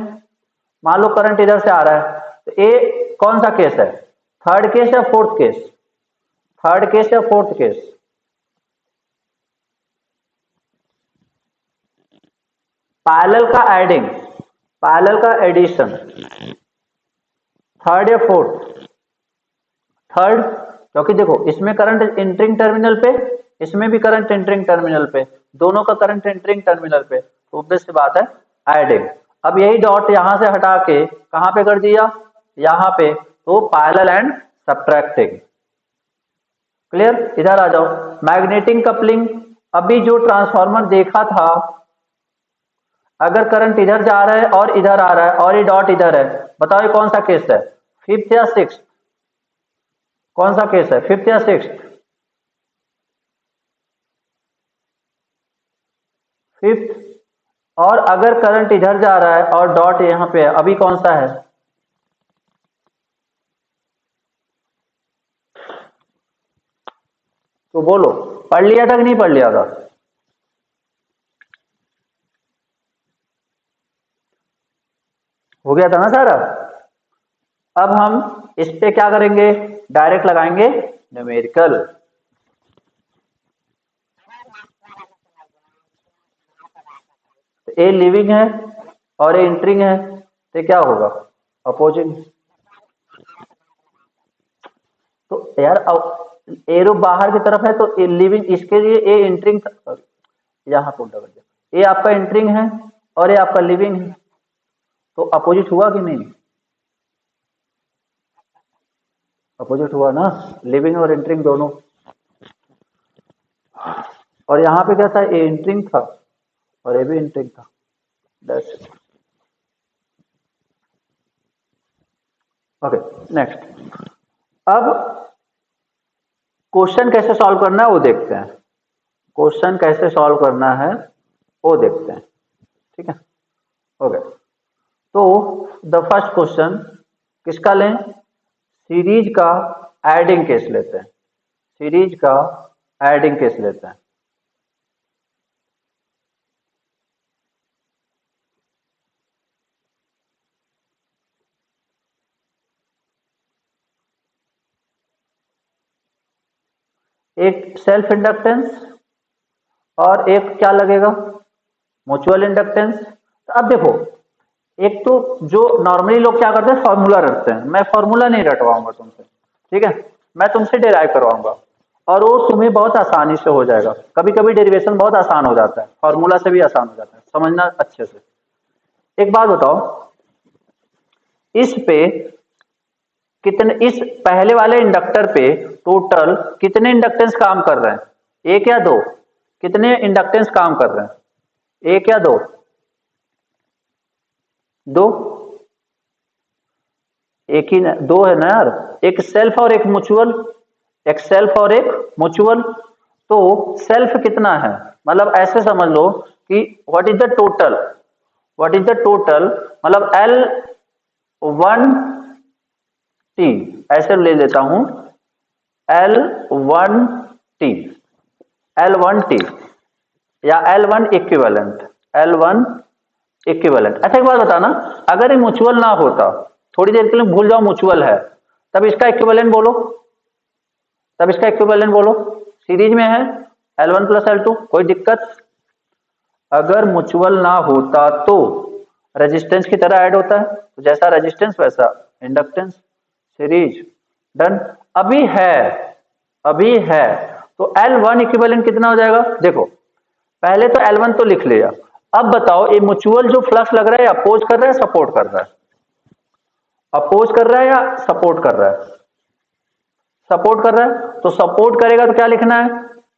मान लो करंट इधर से आ रहा है, तो ए कौन सा केस है? थर्ड केस या फोर्थ केस? थर्ड केस या फोर्थ केस? पैरेलल का एडिंग, पैरेलल का एडिशन, थर्ड या फोर्थ? थर्ड, क्योंकि देखो इसमें करंट एंटरिंग टर्मिनल पे, इसमें भी करंट एंटरिंग टर्मिनल पे, दोनों का करंट एंटरिंग टर्मिनल पे, तो ऑब्वियस सी बात है एडिंग। अब यही डॉट यहां से हटा के कहां पे कर दिया? यहां पे, तो पैरेलल एंड सब्ट्रैक्टिंग। क्लियर? इधर आ जाओ, मैग्नेटिक कपलिंग। अभी जो ट्रांसफार्मर देखा था, अगर करंट इधर जा रहा है और इधर आ रहा है और ये डॉट इधर है, बताओ ये कौन सा केस है? फिफ्थ या सिक्स? कौन सा केस है, फिफ्थ या सिक्स? फिफ्थ। और अगर करंट इधर जा रहा है और डॉट यहां पे है, अभी कौन सा है? तो बोलो, पढ़ लिया था कि नहीं पढ़ लिया था? हो गया था ना सारा? अब हम इस पे क्या करेंगे? डायरेक्ट लगाएंगे न्यूमेरिकल। ए लिविंग है और ए इंटरिंग है, तो क्या होगा? अपोजिंग। तो यार एरो बाहर की तरफ है तो ए लिविंग, इसके लिए ए इंटरिंग, यहाँ को डबल, ए आपका इंटरिंग है और ये आपका लिविंग है, तो अपोजिट हुआ कि नहीं? अपोजिट हुआ ना, लिविंग और इंटरिंग दोनों। और यहाँ पे क्या था? ए इंटरिंग था और ए भी इंटरिंग था। That's it. Okay, next. अब क्वेश्चन कैसे सॉल्व करना है वो देखते हैं। क्वेश्चन कैसे सॉल्व करना है वो देखते हैं, ठीक है? ओके, तो द फर्स्ट क्वेश्चन किसका लें? सीरीज का एडिंग केस लेते हैं। सीरीज का एडिंग केस लेते हैं। एक सेल्फ इंडक्टेंस और एक क्या लगेगा? Mutual inductance. तो अब देखो, एक तो जो नॉर्मली लोग क्या करते हैं, फॉर्मूला रटते हैं। मैं फॉर्मूला नहीं रटवाऊंगा तुमसे, ठीक है? मैं तुमसे डिराइव करवाऊंगा और वो तुम्हें बहुत आसानी से हो जाएगा। कभी कभी डेरिवेशन बहुत आसान हो जाता है, फॉर्मूला से भी आसान हो जाता है, समझना अच्छे से। एक बात बताओ, इस पे कितने, इस पहले वाले इंडक्टर पे टोटल कितने इंडक्टेंस काम कर रहे हैं? एक या दो? कितने इंडक्टेंस काम कर रहे हैं, एक या दो? दो। एक ही ना, दो है ना यार, एक सेल्फ और एक म्यूचुअल। एक सेल्फ और एक म्यूचुअल। तो सेल्फ कितना है, मतलब ऐसे समझ लो कि what is the total, what is the total, मतलब L1T, ऐसे ले लेता हूं, L1T, L1T या L1 इक्विवेलेंट, L1 इक्विवेलेंट। अच्छा एक बात बताना, अगर ये म्यूचुअल ना होता, थोड़ी देर के लिए भूल जाओ म्यूचुअल है, तब इसका इक्विवेलेंट बोलो, तब इसका इक्विवेलेंट बोलो। सीरीज में है L1 प्लस L2, कोई दिक्कत? अगर म्यूचुअल ना होता तो रेजिस्टेंस की तरह ऐड होता है, तो जैसा रेजिस्टेंस वैसा इंडक्टेंस, सीरीज, डन। अभी है, अभी है, तो L1 इक्विवेलेंट कितना हो जाएगा? देखो, पहले तो L1 तो लिख लिया। अब बताओ, ये म्यूचुअल जो फ्लक्स लग रहा है अपोज कर रहा है, सपोर्ट कर रहा है? अपोज कर रहा है या सपोर्ट कर रहा है? सपोर्ट कर रहा है, तो सपोर्ट करेगा तो क्या लिखना है?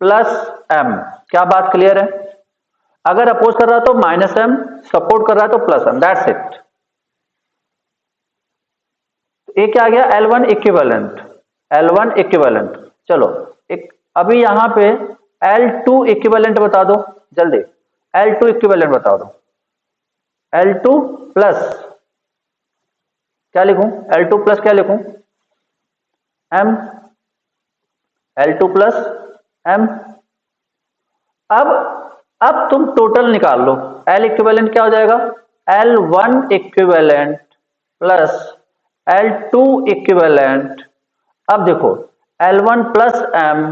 Plus M. क्या बात क्लियर है? अगर अपोज कर रहा है तो माइनस एम, सपोर्ट कर रहा है तो प्लस एम, दैट्स इट। ये क्या आ गया? L1 equivalent, L1 equivalent. चलो, एक अभी यहां पे L2 इक्विवेलेंट बता दो जल्दी, L2 इक्विवेलेंट बता दो। L2 प्लस क्या लिखूं? L2 प्लस क्या लिखूं? M, L2 plus M। अब तुम टोटल निकाल लो, L इक्विवेलेंट क्या हो जाएगा? L1 equivalent plus L2 equivalent. अब देखो, L1 plus M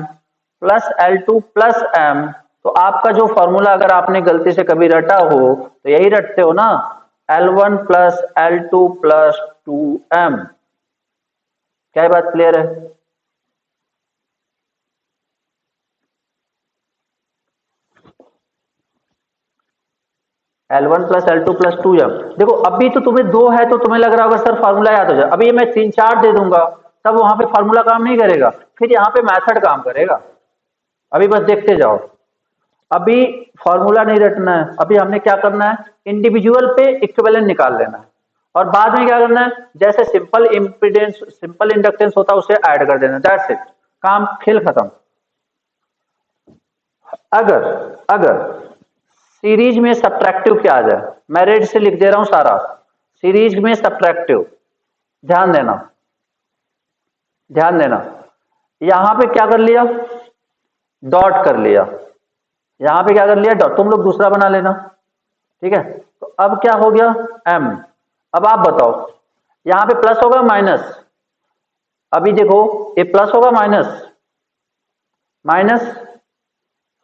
plus L2 plus M, तो आपका जो फॉर्मूला अगर आपने गलती से कभी रटा हो तो यही रटते हो ना, L1 plus L2 plus 2M। क्या बात क्लियर है? L1 plus L2 plus 2M। देखो, अभी तो तुम्हें दो है तो तुम्हें लग रहा होगा सर फार्मूला याद हो जाए, अभी मैं 3 4 दे दूंगा तब वहां पे फार्मूला काम नहीं करेगा, फिर यहाँ पे मेथड काम करेगा। अभी बस देखते जाओ, अभी फॉर्मूला नहीं रटना है, अभी हमने क्या करना है, इंडिविजुअल पे इक्विवेलेंट निकाल लेना है और बाद में क्या करना है, जैसे सिंपल इंपीडेंस, सिंपल इंडक्टेंस होता है उसे ऐड कर देना, दैट्स इट, काम खेल खत्म। अगर अगर सीरीज में सब्ट्रैक्टिव क्या आ जाए, मैं रेड से लिख दे रहा हूं सारा, सीरीज में सब्ट्रैक्टिव, ध्यान देना, ध्यान देना, यहां पे क्या कर लिया, डॉट कर लिया, यहां पे क्या कर लिया, डॉट, तुम लोग दूसरा बना लेना, ठीक है? तो अब क्या हो गया, M। अब आप बताओ, यहां पे प्लस होगा माइनस, अभी देखो ये प्लस होगा माइनस, माइनस,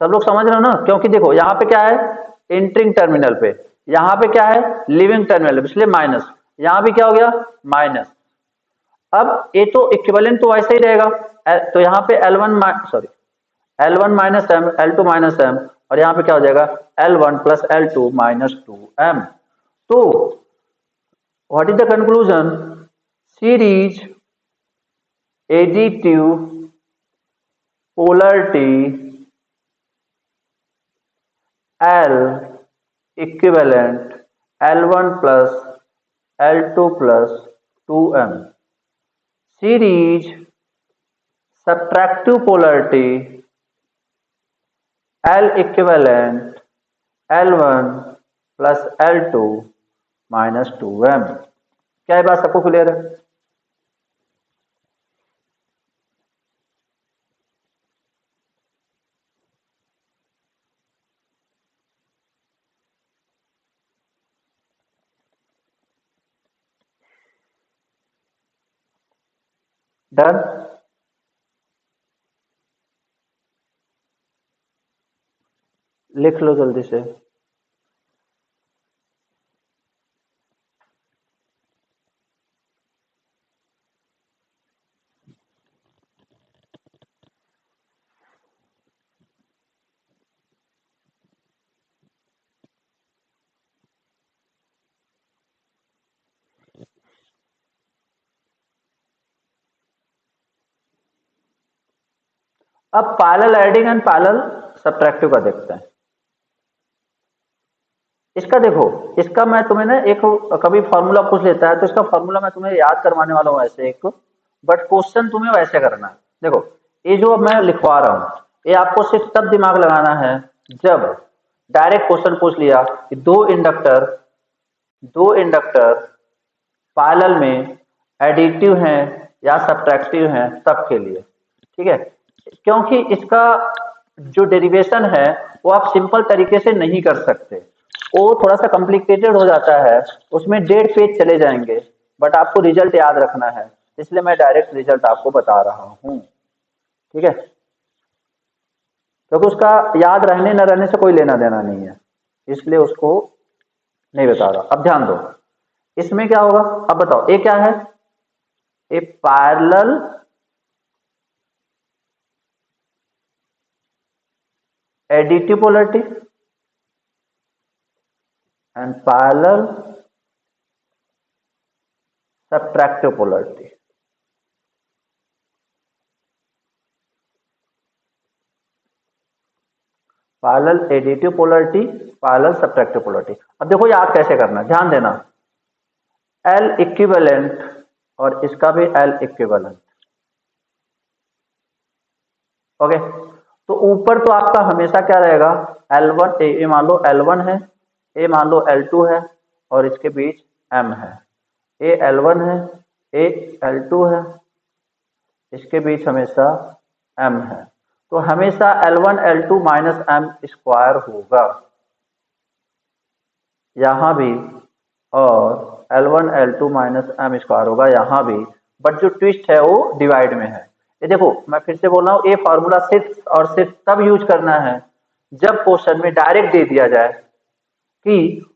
सब लोग समझ रहे हो ना? क्योंकि देखो यहां पे क्या है, एंट्रिंग टर्मिनल पे, यहाँ पे क्या है, लिविंग टर्मिनल, इसलिए माइनस, यहाँ भी क्या हो गया, माइनस। अब ये तो इक्विवेलेंट तो वैसे ही रहेगा, तो यहाँ पे L1 sorry L1 minus M, L2 minus M, और यहाँ पे क्या हो जाएगा, L1 plus L2 minus 2m। तो what is the conclusion, series additive polarity L equivalent L1 plus L2 plus 2m, series subtractive polarity L equivalent L1 plus L2 minus 2m। क्या ये बात सबको क्लियर है? डन। लिख लो जल्दी से। अब parallel adding and parallel subtractive का देखते हैं। इसका देखो, इसका मैं तुम्हें ना एक कभी फॉर्मूला पूछ लेता है तो इसका फॉर्मूला मैं तुम्हें याद करवाने वाला हूँ ऐसे एक, बट क्वेश्चन तुम्हें वैसे करना है। देखो ये जो मैं लिखवा रहा हूँ ये आपको सिर्फ तब दिमाग लगाना है जब डायरेक्ट क्वेश्चन पूछ लिया कि दो इंडक्टर पैरेलल में एडिटिव हैं या सब्ट्रैक्टिव हैं तब के लिए, ठीक है। क्योंकि इसका जो डेरिवेशन है वो आप सिंपल तरीके से नहीं कर सकते, वो थोड़ा सा कॉम्प्लिकेटेड हो जाता है, उसमें 1.5 पेज चले जाएंगे, बट आपको रिजल्ट याद रखना है, इसलिए मैं डायरेक्ट रिजल्ट आपको बता रहा हूँ, ठीक है। क्योंकि उसका याद रहने न रहने से कोई लेना देना नहीं है, इसलिए उसको नहीं बता रहा। अब ध्यान दो, इसमें क्या होगा, अब बताओ ये क्या है, a parallel additive polarity and parallel subtractive polarity. Parallel additive polarity, parallel subtractive polarity. अब देखो याद कैसे करना, ध्यान देना, L इक्विवेलेंट और इसका भी L इक्विवेलेंट, ओके। तो ऊपर तो आपका हमेशा क्या रहेगा, L1 ए मान लो L1 है, ए मान लो L2 है, और इसके बीच M है, ए L1 है, ए L2 है, इसके बीच हमेशा M है, तो हमेशा L1 L2 minus M square होगा यहां भी, और L1 L2 minus M square होगा यहां भी, बट जो ट्विस्ट है वो डिवाइड में है। ये देखो मैं फिर से बोल रहा हूं, ये फॉर्मूला सिर्फ और सिर्फ तब यूज करना है जब क्वेश्चन में डायरेक्ट दे दिया जाए कि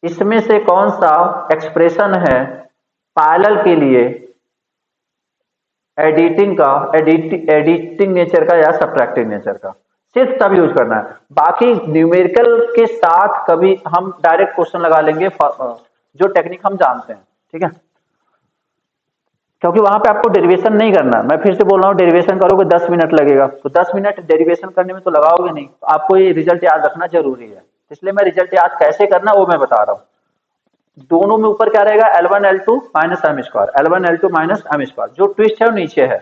इसमें से कौन सा एक्सप्रेशन है पैरेलल के लिए एडिटिंग नेचर का या सब्ट्रैक्टिव नेचर का, सिर्फ तब यूज करना है। बाकी न्यूमेरिकल के साथ कभी हम डायरेक्ट क्वेश्चन लगा लेंगे जो टेक्निक हम जानते हैं, ठीक है। क्योंकि वहां पे आपको डेरिवेशन नहीं करना, मैं फिर से बोल रहा हूँ, डेरिवेशन करोगे 10 मिनट लगेगा, तो 10 मिनट डेरिवेशन करने में तो लगाओगे नहीं, तो आपको ये रिजल्ट याद रखना जरूरी है, इसलिए मैं रिजल्ट याद कैसे करना वो मैं बता रहा हूँ। दोनों में ऊपर क्या रहेगा, L1 L2 minus M square, L1 L2 minus M square, जो ट्विस्ट है वो नीचे है।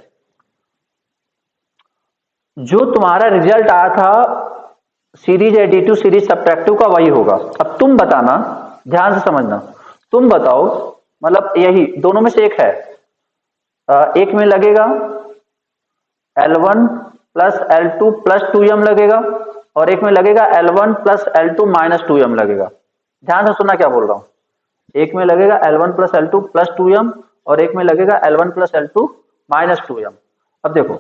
जो तुम्हारा रिजल्ट आया था सीरीज एडिटिव सीरीज सब्ट्रैक्टिव का वही होगा। अब तुम बताना, ध्यान से समझना, तुम बताओ, मतलब यही दोनों में से एक है, एक में लगेगा L1 plus L2 plus 2m लगेगा, और एक में लगेगा L1 plus L2 minus 2m लगेगा। ध्यान से सुनना क्या बोल रहा हूं, एक में लगेगा L1 plus L2 plus 2m, और एक में लगेगा L1 plus L2 minus 2m। अब देखो,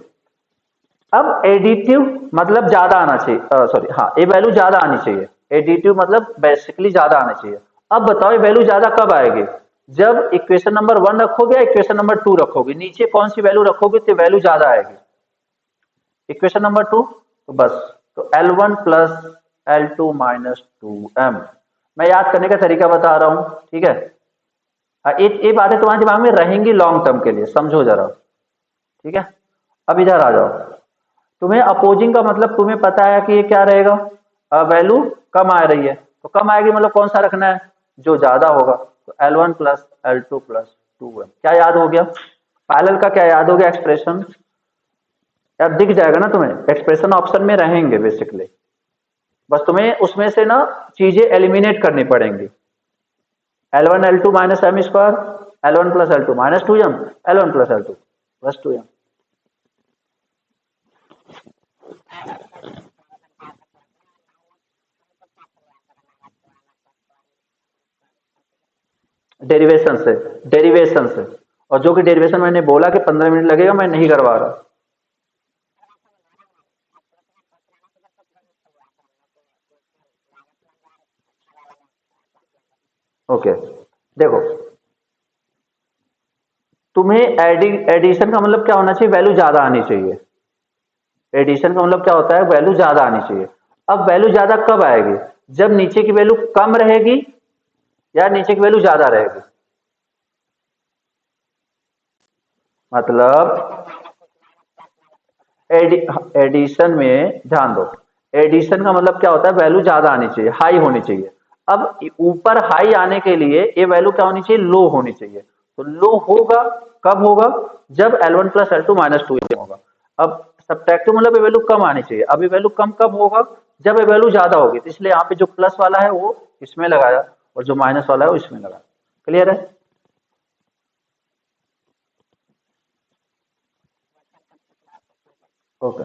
अब एडिटिव मतलब ज्यादा आना चाहिए, सॉरी हाँ, ये वैल्यू ज्यादा आनी चाहिए, एडिटिव मतलब बेसिकली ज्यादा आना चाहिए। अब बताओ ये वैल्यू ज्यादा कब आएगी? जब इक्वेशन नंबर 1 रखोगे या इक्वेशन नंबर 2 रखोगे, नीचे कौन सी वैल्यू रखोगे तो वैल्यू ज्यादा आएगी? Equation number 2। तो बस, तो L1 plus L2 minus 2m। मैं याद करने का तरीका बता रहा हूं, ठीक है? ये बातें तुम्हारे दिमाग में रहेंगी लॉन्ग टर्म के लिए, समझो जरा, ठीक है? अब इधर आ जाओ। तुम्हें अपोजिंग का मतलब तुम्हें पता है कि ये क्या रहेगा? वैल्यू कम आ रही है, तो कम आएगी मतलब कौन सा रखना है? जो ज्यादा होगा। तो L1 plus L2 plus 2m। क्या याद हो गया? पैरेलल का क्या याद हो गया एक्सप्रेशन? यार दिख जाएगा ना तुम्हें, एक्सप्रेशन ऑप्शन में रहेंगे बेसिकली, बस तुम्हें उसमें से ना चीजें एलिमिनेट करनी पड़ेंगी। L1 L2 minus M square, L1 plus L2 minus 2m, L1 plus L2 plus 2m। Derivation से, डेरिवेशन से। और जो कि डेरिवेशन मैंने बोला कि 15 मिनट लगेगा, मैं नहीं करवा रहा। ओके, देखो, तुम्हें एडिशन का मतलब क्या होना चाहिए? वैल्यू ज्यादा आनी चाहिए। एडिशन का मतलब क्या होता है? वैल्यू ज्यादा आनी चाहिए। अब वैल्यू ज्यादा कब आएगी? जब नीचे की वैल्यू कम रहेगी या नीचे की वैल्यू ज्यादा रहेगी? मतलब एडिशन में ध्यान दो, एडिशन का मतलब क्या होता है? वैल्यू ज्यादा आनी चाहिए, हाई होनी चाहिए। अब ऊपर हाई आने के लिए ये वैल्यू क्या होनी चाहिए? लो होनी चाहिए। तो लो होगा कब होगा? जब L1 plus L2 minus 2m होगा। अब सब्ट्रैक्टिव मतलब ये वैल्यू कम आनी चाहिए। अब ये वैल्यू कम कब होगा? जब ये वैल्यू ज्यादा होगी। तो इसलिए यहाँ पे जो प्लस वाला है वो इसमें लगाया और जो माइनस वाला है वो इसमें लगाया। क्लियर है? ओके,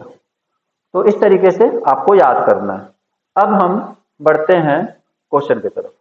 तो इस तरीके से आपको याद करना है। अब हम बढ़ते हैं क्वेश्चन की तरफ।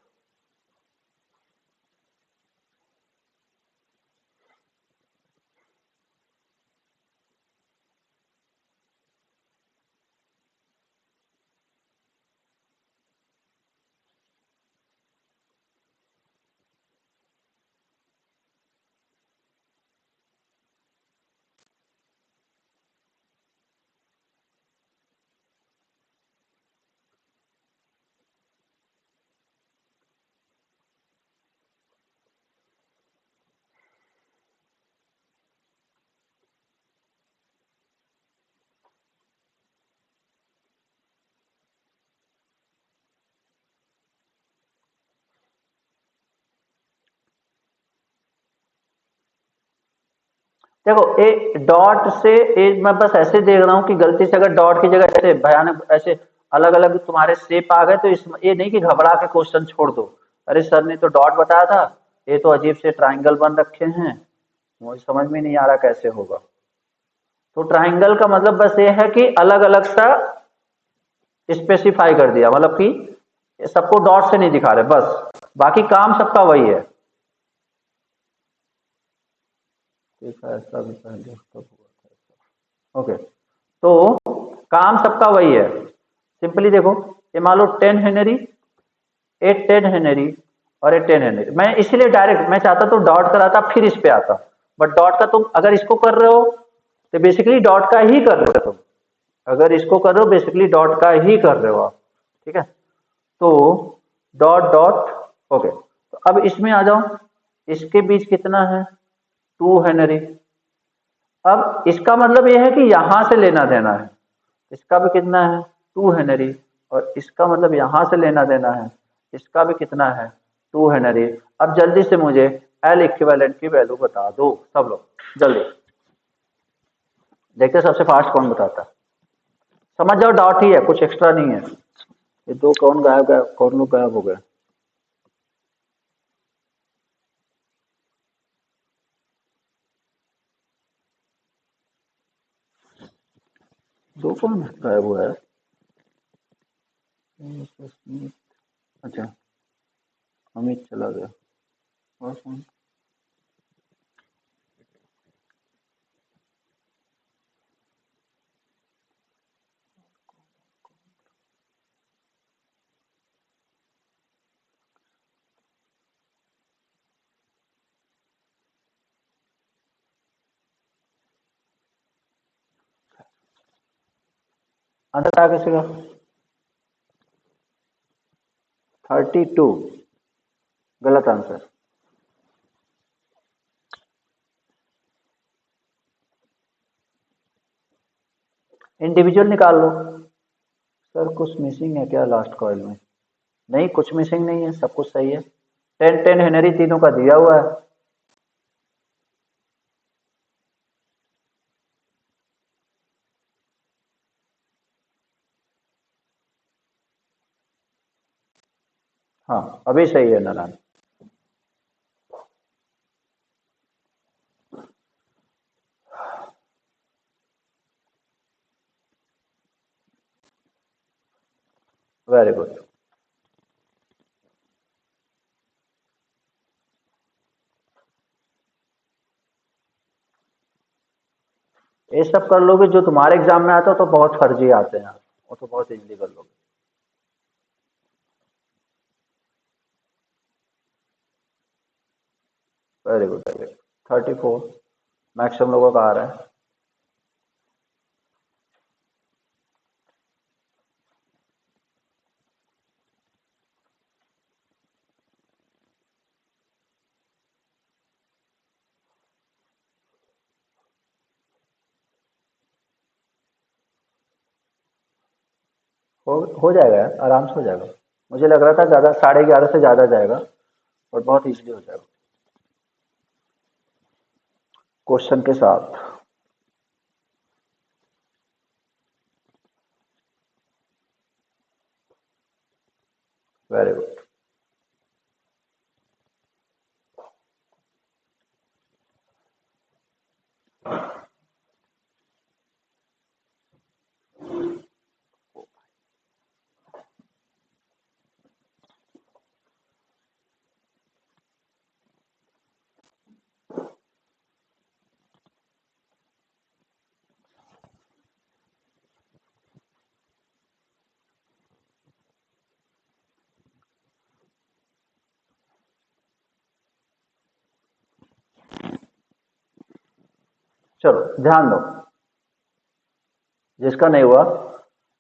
देखो, ए डॉट से मैं बस ऐसे देख रहा हूं कि गलती से अगर डॉट की जगह ऐसे भयानक ऐसे अलग अलग तुम्हारे शेप आ गए तो इस ये नहीं कि घबरा के क्वेश्चन छोड़ दो। अरे सर ने तो डॉट बताया था, ये तो अजीब से ट्राइंगल बन रखे हैं, मुझे समझ में नहीं आ रहा कैसे होगा। तो ट्राइंगल का मतलब बस ये है कि अलग अलग सा स्पेसिफाई कर दिया, मतलब कि सबको डॉट से नहीं दिखा रहे बस, बाकी काम सबका वही है। ठीक है, ऐसा भी पहले कब हुआ था? ओके, तो काम सबका वही है। सिंपली देखो, ये मान लो 10 हेनरी, ए 10 हेनरी और ए 10 हेनरी। मैं इसीलिए डायरेक्ट मैं चाहता तो डॉट कराता फिर इस पे आता, बट डॉट का तुम अगर इसको कर रहे हो तो बेसिकली डॉट का ही कर रहे हो तुम। अगर इसको कर रहे हो बेसिकली डॉट का ही कर रहे हो आप, ठीक है? तो डॉट डॉट, ओके, तो अब इसमें आ जाओ। इसके बीच कितना है? 2 हेनरी। अब इसका मतलब यह है कि यहां से लेना देना है। इसका भी कितना है? 2 हेनरी। और इसका मतलब यहां से लेना देना है, इसका भी कितना है? 2 हेनरी। अब जल्दी से मुझे एल इक्विवेलेंट की वैल्यू बता दो सब लोग, जल्दी देखते सबसे फास्ट कौन बताता है। समझ जाओ डॉट ही है, कुछ एक्स्ट्रा नहीं है। ये दो कौन गायब गया, कौन लोग गायब हो गए? दो कौन गायब हुआ है? अच्छा, अमित चला गया। और कौन? आंसर आ किसी का? 32 गलत आंसर। इंडिविजुअल निकाल लो। सर कुछ मिसिंग है क्या लास्ट कॉइल में? नहीं, कुछ मिसिंग नहीं है, सब कुछ सही है। 10 हेनरी तीनों का दिया हुआ है। हाँ अभी सही है नारायण। Very good. ये सब कर लोगे जो तुम्हारे एग्जाम में आता है तो बहुत फर्जी आते हैं, वो तो बहुत इजीली कर लोगे। Very good very good. 34 maximum लोगों का आ रहा है। हो जाएगा यार, आराम से हो जाएगा। मुझे लग रहा था ज्यादा 11:30 से ज्यादा जाएगा, और बहुत इजीली हो जाएगा क्वेश्चन के साथ। Very good. चलो ध्यान दो, जिसका नहीं हुआ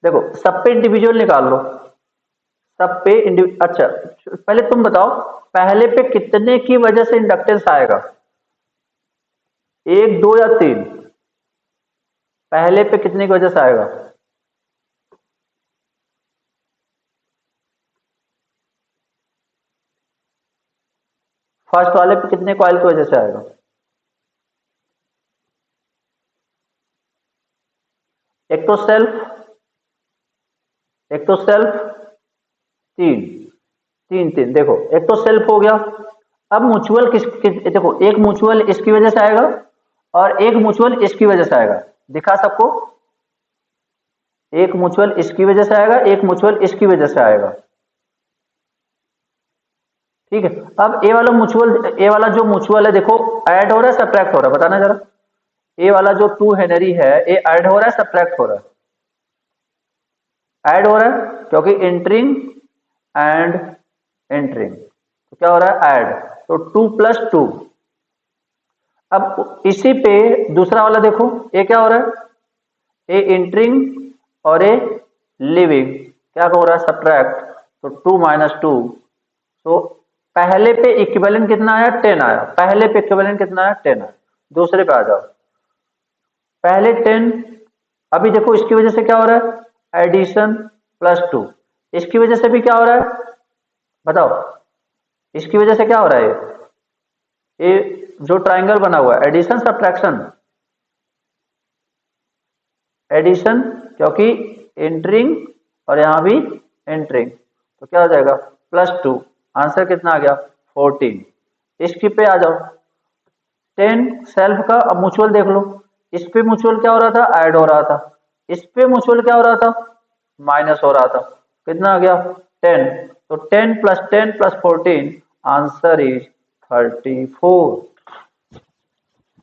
देखो, सब पे इंडिविजुअल निकाल लो। सब पे अच्छा, पहले तुम बताओ, पहले पे कितने की वजह से इंडक्टेंस आएगा? एक, दो या तीन? पहले पे कितने की वजह से आएगा? फर्स्ट वाले पे कितने कॉइल की वजह से आएगा? एक तो सेल्फ, एक तो सेल्फ, तीन, तीन तीन देखो, एक तो सेल्फ हो गया। अब म्यूचुअल देखो, एक म्यूचुअल इसकी वजह से आएगा और एक म्यूचुअल इसकी वजह से आएगा। दिखा सबको? एक म्यूचुअल इसकी वजह से आएगा, एक म्यूचुअल इसकी वजह से आएगा। ठीक है, अब ए वाला म्यूचुअल, ए वाला जो म्यूचुअल है देखो, ऐड हो रहा है सब्ट्रैक्ट हो रहा है, बताना जरा। ए वाला जो 2 हेनरी है, ये ऐड हो रहा है सब्ट्रैक्ट हो रहा है? ऐड हो रहा है, क्योंकि एंटरिंग एंड एंटरिंग, तो क्या हो रहा है? ऐड। तो 2 + 2। अब इसी पे दूसरा वाला देखो, ये क्या हो रहा है? ए एंटरिंग और ए लिविंग, क्या हो रहा है? सब्ट्रैक्ट। तो 2 - 2। तो पहले पे इक्विवेलेंट कितना आया? 10 आया। पहले पे इक्विवेलेंट कितना आया? 10 आया। दूसरे पे आ जाओ, पहले 10। अभी देखो इसकी वजह से क्या हो रहा है? एडिशन +2। इसकी वजह से भी क्या हो रहा है? बताओ, इसकी वजह से क्या हो रहा है? ये जो ट्राइंगल बना हुआ है, एडिशन सब्ट्रैक्शन? एडिशन, क्योंकि एंटरिंग और यहां भी एंटरिंग, तो क्या हो जाएगा? +2। आंसर कितना आ गया? 14। इसकी पे आ जाओ, 10 सेल्फ का। अब म्यूचुअल देख लो, इस पे म्यूचुअल क्या हो रहा था? ऐड हो रहा था। इस पे म्यूचुअल क्या हो रहा था? माइनस हो रहा था। कितना आ गया? 10। तो 10 + 10 + 14, आंसर इज 34।